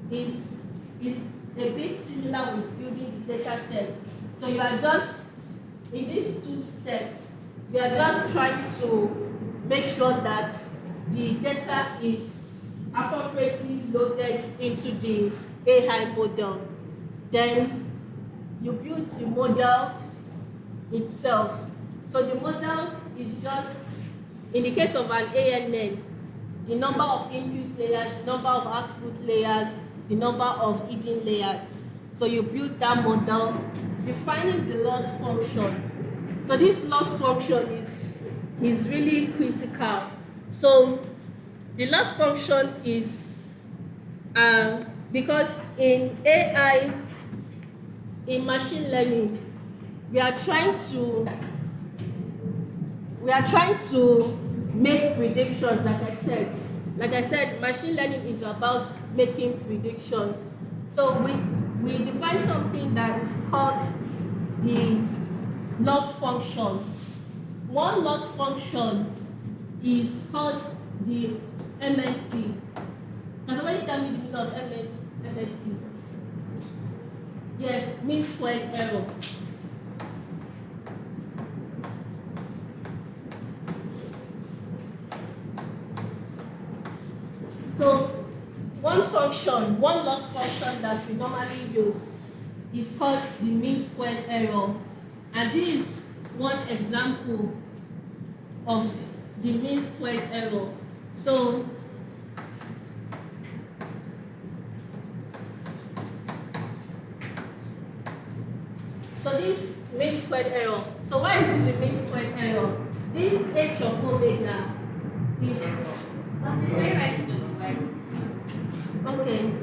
Is a bit similar with building the data set. So you are just, in these two steps, we are just trying to make sure that the data is appropriately loaded into the AI model. Then you build the model itself. So the model is just, in the case of an ANN, the number of input layers, the number of output layers, the number of hidden layers. So you build that model, defining the loss function. So this loss function is really critical. So the loss function is because in AI, in machine learning, we are trying to make predictions. Like I said, machine learning is about making predictions. So we define something that is called the loss function. One loss function is called the MSC. Can somebody tell me the meaning of MSC? Yes, mean squared error. So one loss function that we normally use is called the mean squared error. And this is one example of the mean squared error. So this mean squared error. So why is this the mean squared error? This h of omega is okay.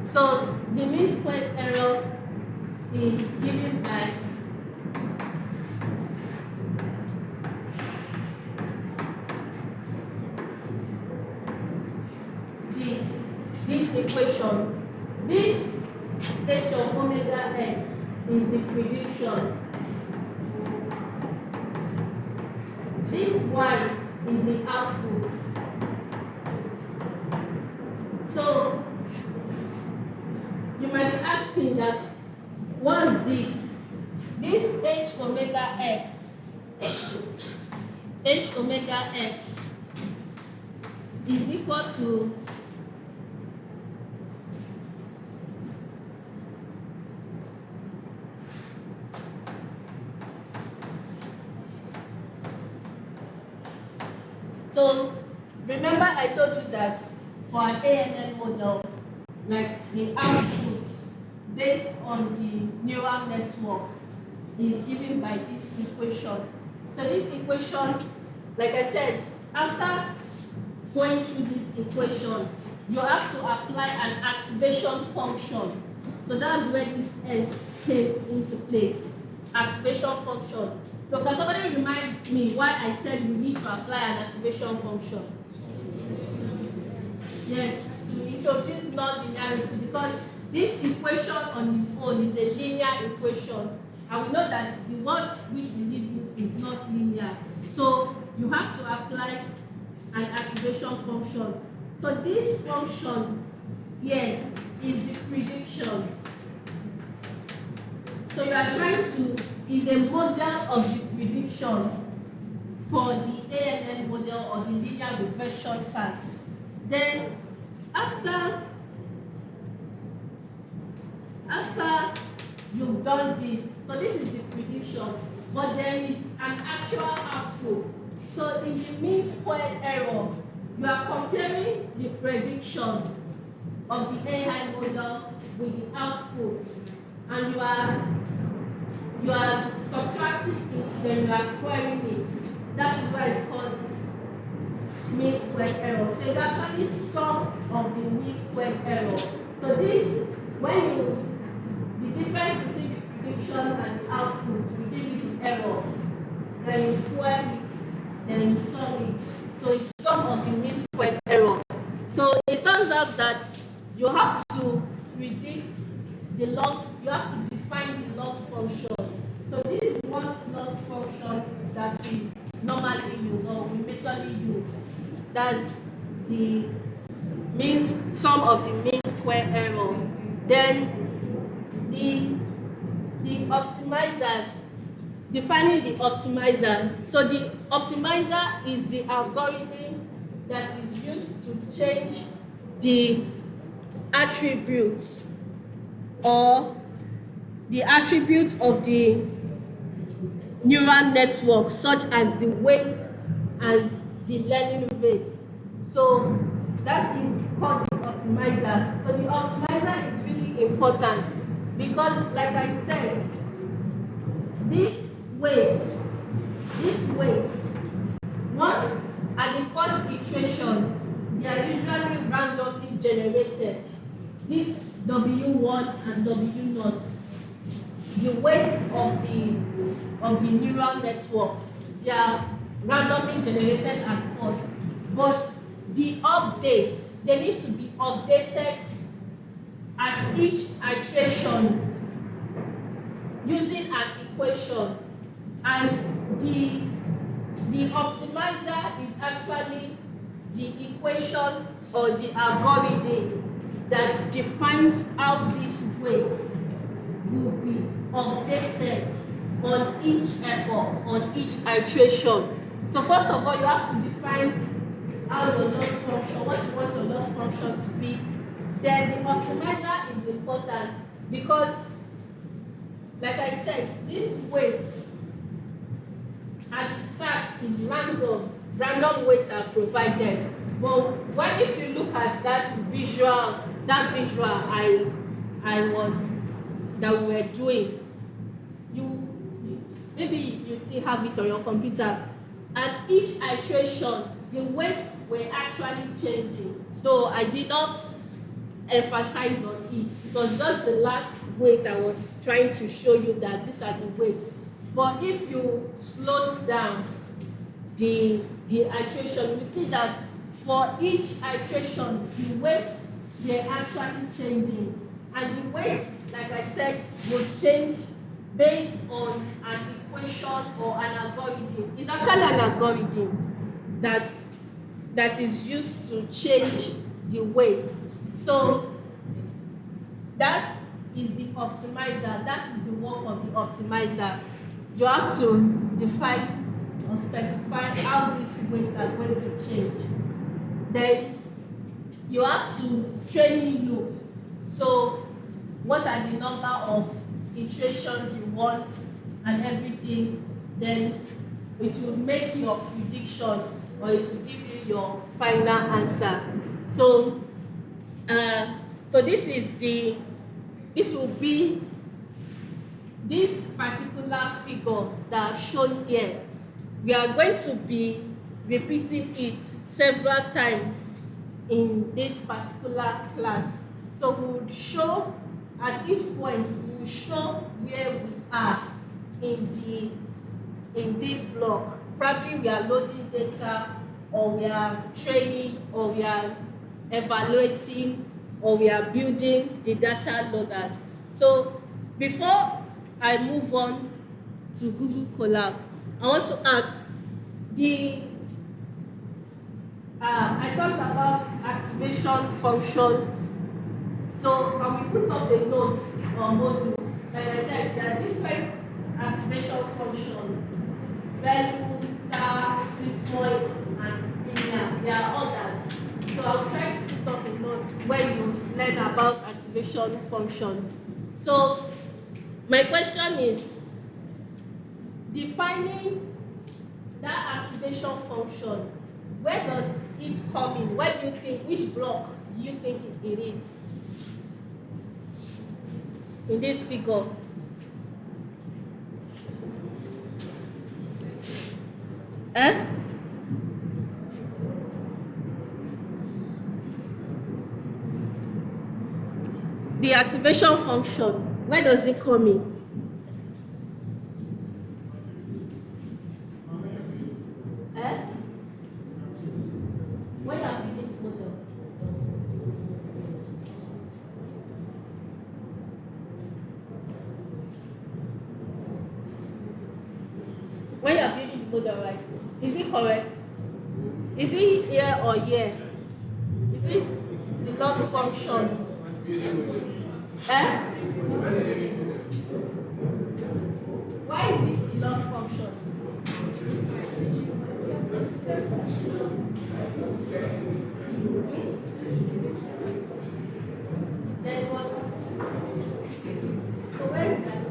So the mean squared error is given by this equation. This h of omega x is the prediction. This y is the output. So you might be asking that, what is this? This h omega x is equal to so remember I told you that for an ANN model, like the output based on the neural network is given by this equation. So this equation, like I said, after going through this equation, you have to apply an activation function. So that's where this N came into place. Activation function. So can somebody remind me why I said we need to apply an activation function? Yes, to introduce non-linearity, because this equation on its own is a linear equation, and we know that the world which we live in is not linear. So you have to apply an activation function. So this function here is the prediction. So you are trying to, is a model of the prediction for the ANN model or the linear regression tags. Then after you've done this, so this is the prediction, but there is an actual output. So in the mean squared error, you are comparing the prediction of the AI model with the output, and you are subtracting it, then you are squaring it. That is why it's called mean squared error. So it's actually sum of the mean squared error. So this, the difference between the prediction and the output will give you the error. Then you square it, then you sum it. So it's sum of the mean squared error. So it turns out that you have to predict the loss, you have to define the loss function. So this is one loss function that we normally use or we majorly use. That's the sum of the mean square error. Then the optimizers, defining the optimizer. So the optimizer is the algorithm that is used to change the attributes or the attributes of the neural network, such as the weight and the learning rate. So that is called the optimizer. So the optimizer is really important because, like I said, these weights, once at the first iteration, they are usually randomly generated. This W1 and W0, the weights of the neural network, they are randomly generated at first, but the updates, they need to be updated at each iteration using an equation, and the optimizer is actually the equation or the algorithm that defines how these weights will be updated on each epoch, on each iteration. So first of all, you have to define how your loss function, what you want your loss function to be. Then the optimizer is important because, like I said, this weight at the start is random. Random weights are provided. But if you look at that visual that we were doing, maybe you still have it on your computer. At each iteration, the weights were actually changing, though I did not emphasize on it. It was just the last weight I was trying to show you that these are the weights. But if you slow down the iteration, you see that for each iteration, the weights were actually changing. And the weights, like I said, will change based on an equation or an algorithm. It's actually an algorithm that is used to change the weights. So that is the optimizer. That is the work of the optimizer. You have to define or specify how these weights are going to change. Then you have to training loop. So what are the number of iterations you want and everything, then it will make your prediction or it will give you your final answer. So this will be this particular figure that I've shown here. We are going to be repeating it several times in this particular class. So we will show at each point, we will show where we are in this block. Probably we are loading data, or we are training, or we are evaluating, or we are building the data loaders. So before I move on to Google Colab, I want to ask I talked about activation function. So when we put up the notes or module, like I said, there are different activation functions: value, task, activation function. So my question is, defining that activation function, where does it come in? Where do you think, which block do you think it is in this figure? Eh? The activation function, where does it come in? Eh? When you are building the model. When you are building the model, right? Is it correct? Is it here or here? Is it the loss function? Eh? Why is it the loss function? Then what? So where is that?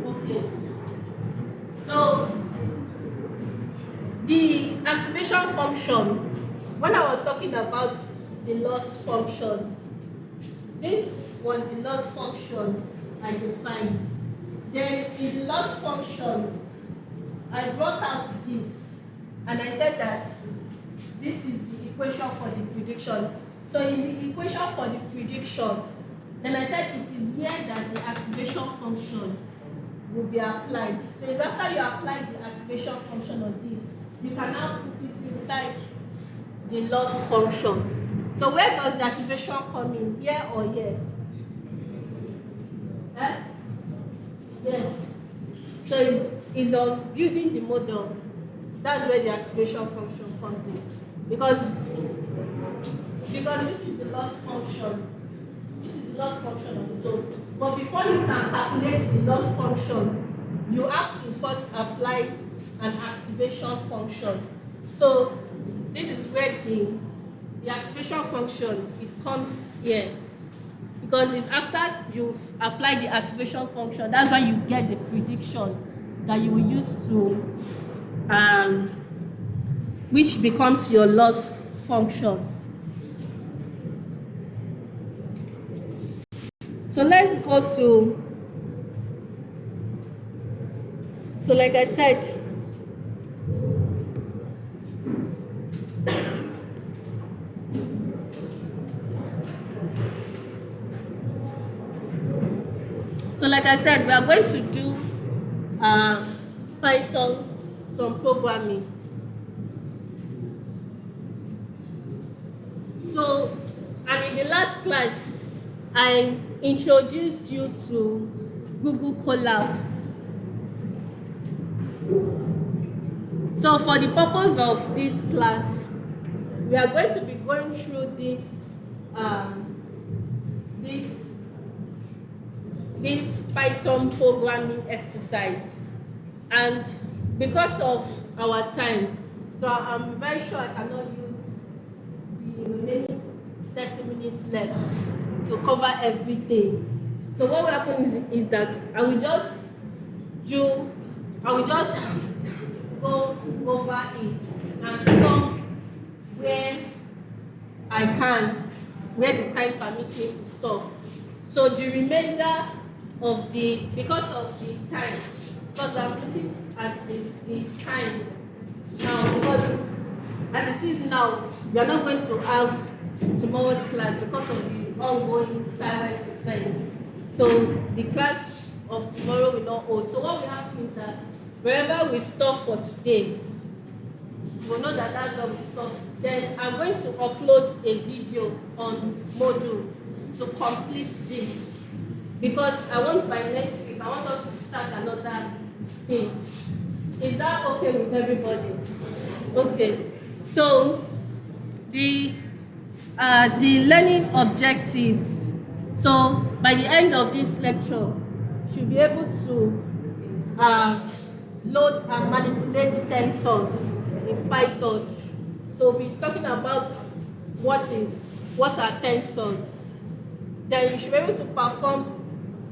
Okay. So the activation function, when I was talking about the loss function, this was the loss function I defined. Then in the loss function, I brought out this, and I said that this is the equation for the prediction. So in the equation for the prediction, then I said it is here that the activation function will be applied. So it's after you apply the activation function on this, you can now put it inside the loss function. So where does the activation come in? Here or here? Eh? Yes. So it's on building the model. That's where the activation function comes in. Because this is the loss function. This is the loss function on its own. But before you can calculate the loss function, you have to first apply an activation function. So this is where the activation function, it comes here. Because it's after you've applied the activation function, that's when you get the prediction that you will use to, which becomes your loss function. So let's go to, so like I said, we are going to do Python, some programming. So, and in the last class, I introduced you to Google Colab. So for the purpose of this class, we are going to be going through this Python programming exercise, and because of our time, so I'm very sure I cannot use the remaining 30 minutes left to cover everything. So what will happen is that I will just go over it and stop where I can, where the time permits me to stop. So the remainder of because of the time, because I'm looking at the time now, because as it is now, we are not going to have tomorrow's class because of the ongoing cyber defense. So the class of tomorrow will not hold. So what will happen is that wherever we stop for today, we'll know that that's where we stop. Then I'm going to upload a video on Moodle to complete this, because I want by next week, I want us to start another thing. Is that okay with everybody? Okay. So the learning objectives. So by the end of this lecture, you should be able to load and manipulate tensors in Python. So we'll be talking about what are tensors. Then you should be able to perform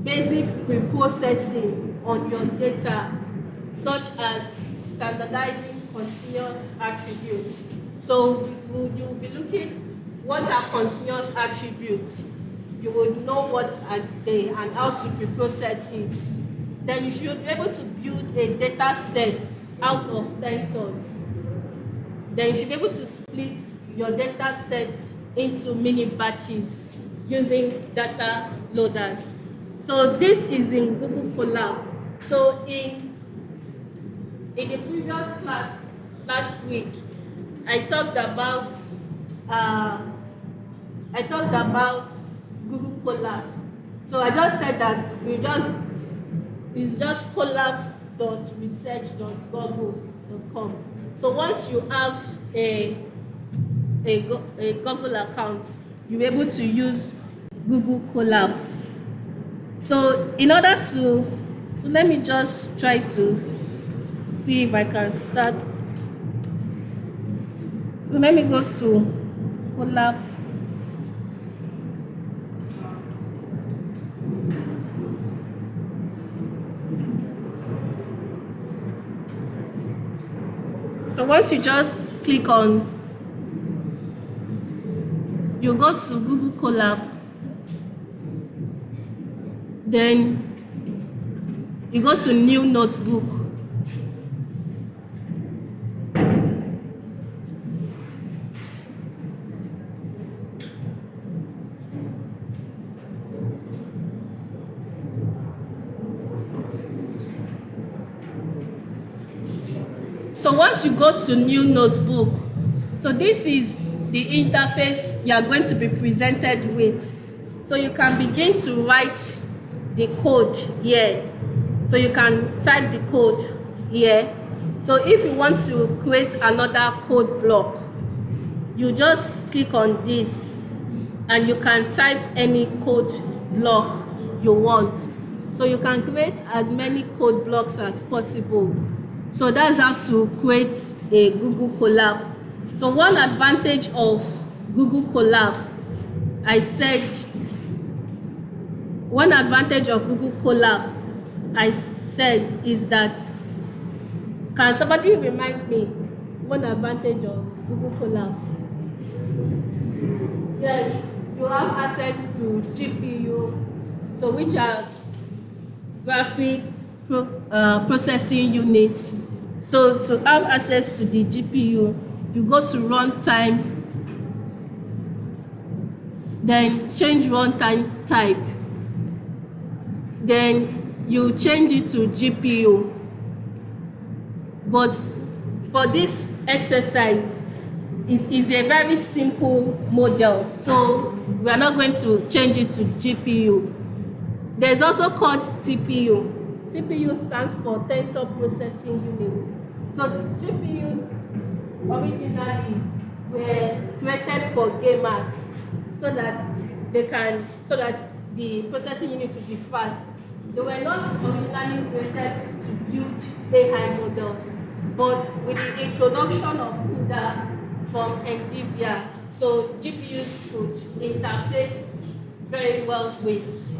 basic pre-processing on your data, such as standardizing continuous attributes. So you'll be looking what are continuous attributes. You would know what are they and how to pre-process it. Then you should be able to build a data set out of tensors. Then you should be able to split your data set into mini batches using data loaders. So this is in Google Colab. So in the previous class last week, I talked about Google Colab. So I just said that it's just colab.research.google.com. So once you have a Google account, you'll be able to use Google Colab. So let me just try to see if I can start. So let me go to Colab. So once you just click on, you go to Google Colab, then you go to New Notebook. So once you go to New Notebook, so this is the interface you are going to be presented with. So you can begin to write the code here. So you can type the code here. So if you want to create another code block, you just click on this and you can type any code block you want. So you can create as many code blocks as possible. So that's how to create a Google Colab. So one advantage of Google Colab, I said is that, can somebody remind me one advantage of Google Colab? Yes, you have access to GPU, so which are graphic processing units. So to have access to the GPU, you go to runtime, then change runtime type, then you change it to GPU. But for this exercise, it is a very simple model, so we are not going to change it to GPU. There's also called TPU. TPU stands for Tensor Processing Unit. So the GPUs originally were created for gamers so that the processing units would be fast. They were not originally created to build AI models, but with the introduction of CUDA from NVIDIA, so GPUs could interface very well with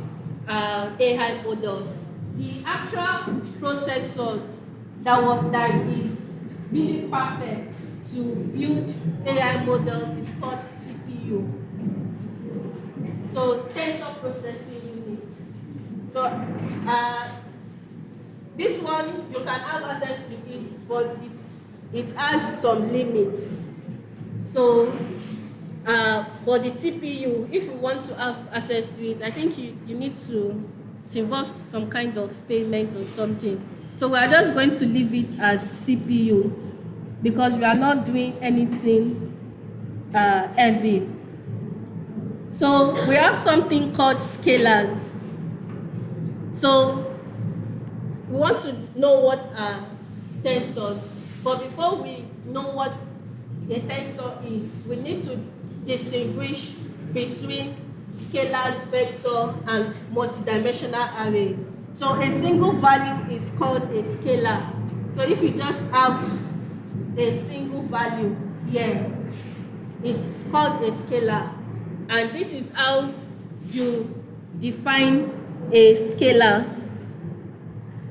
AI models. The actual processors that is really perfect to build AI model is called TPU. So Tensor Processing Unit. So this one you can have access to it, but it has some limits. So but the TPU, if you want to have access to it, I think you need to involve some kind of payment or something. So we are just going to leave it as CPU because we are not doing anything heavy. So we have something called scalars. So we want to know what are tensors, but before we know what a tensor is, we need to distinguish between scalar, vector, and multidimensional array. So a single value is called a scalar. So if you just have a single value here, it's called a scalar, and this is how you define a scalar.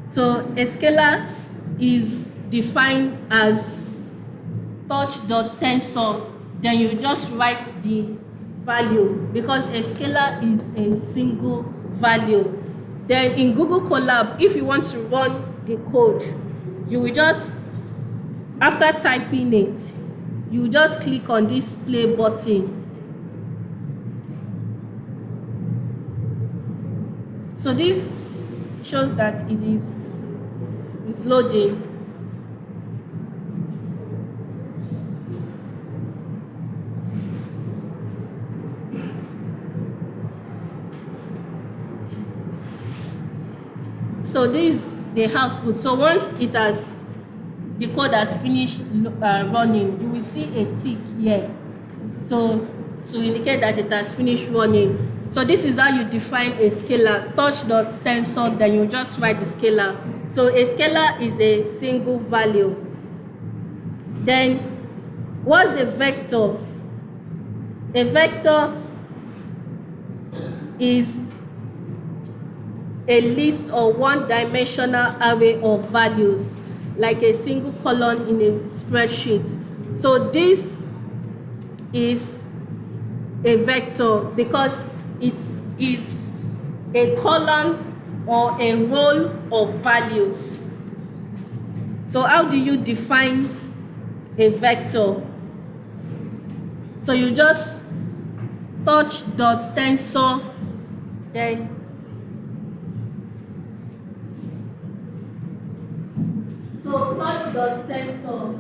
So a scalar is defined as touch.tensor, then you just write the value, because a scalar is a single value. Then in Google Colab, if you want to run the code, you will just, after typing it, you just click on this play button. So this shows that it is loading. So this is the output. So once it has, the code has finished running, you will see a tick here, so to indicate that it has finished running. So this is how you define a scalar, touch.tensor, then you just write the scalar. So a scalar is a single value. Then what's a vector? A vector is a list or one-dimensional array of values, like a single column in a spreadsheet. So this is a vector because it is a column or a row of values. So how do you define a vector? So you just touch.tensor, then so touch.tensor.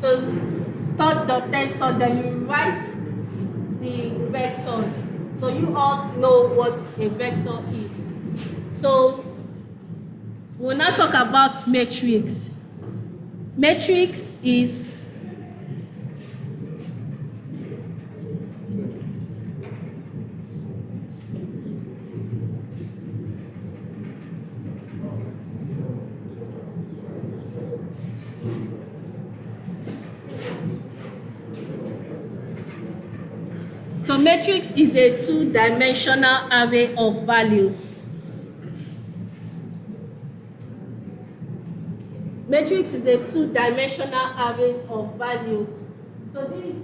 So touch.tensor, then you write the vectors. So you all know what a vector is. So we'll now talk about matrix. Matrix is So matrix is a two-dimensional array of values. Matrix is a two-dimensional array of values. So this is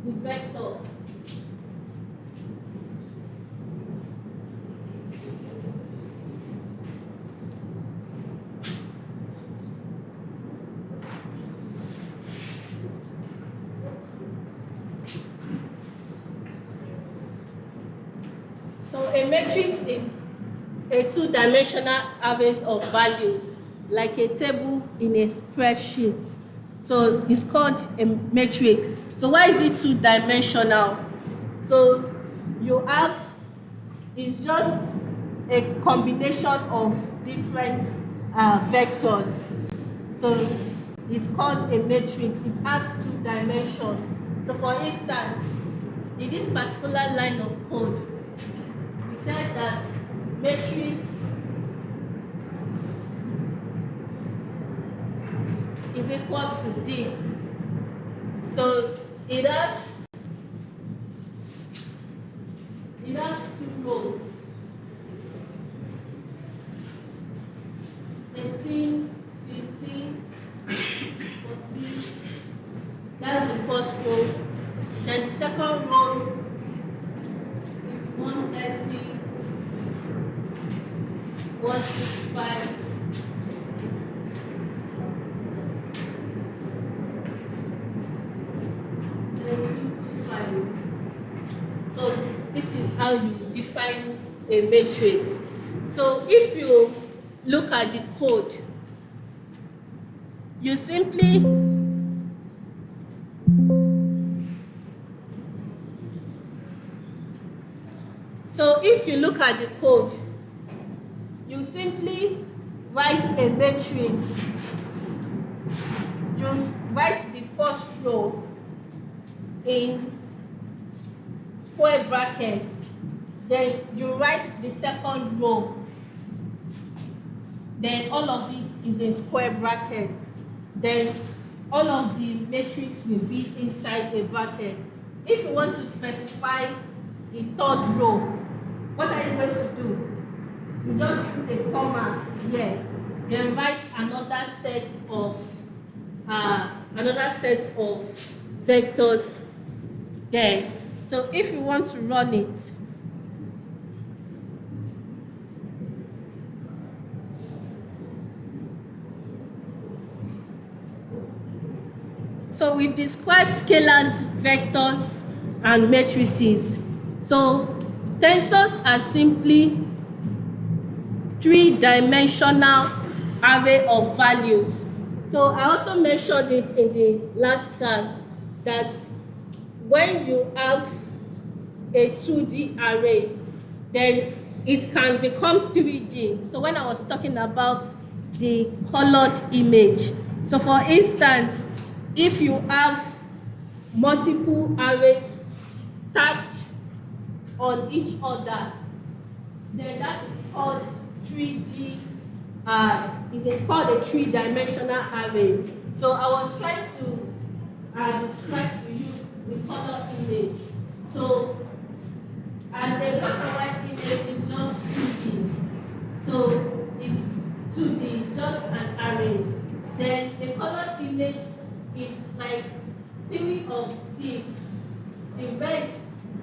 the vector. So a matrix is a two-dimensional array of values, like a table in a spreadsheet. So it's called a matrix. So why is it two-dimensional? So you have, it's just a combination of different vectors. So it's called a matrix. It has two dimensions. So for instance, in this particular line of code, we said that matrix is equal to this. So it has two rows. 18, 15, 14. That's the first row. Then the second row is 130, 165. So this is how you define a matrix. So if you look at the code, you simply write a matrix. You write the first row in square brackets, then you write the second row then all of it is in square brackets. Then all of the matrix will be inside a bracket. If you want to specify the third row, what are you going to do? You just put a comma here, then write another set of vectors there. So if you want to run it, so we've described scalars, vectors, and matrices. So tensors are simply three-dimensional array of values. So I also mentioned it in the last class that when you have a 2D array, then it can become 3D. So when I was talking about the colored image, so for instance, if you have multiple arrays stacked on each other, then that is called 3D. It is called a three-dimensional array. So I was trying to describe to you the color image. So, and the black and white image is just 2D. So it's 2D, it's just an array. Then the colored image is like three of these, the red,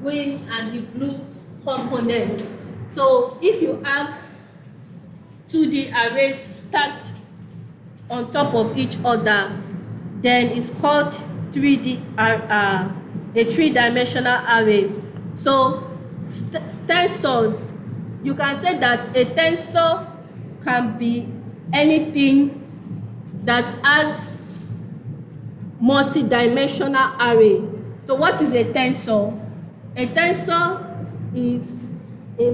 green, and the blue components. So if you have 2D arrays stacked on top of each other, then it's called a three-dimensional array. So tensors, you can say that a tensor can be anything that has multi-dimensional array. So what is a tensor? A tensor is a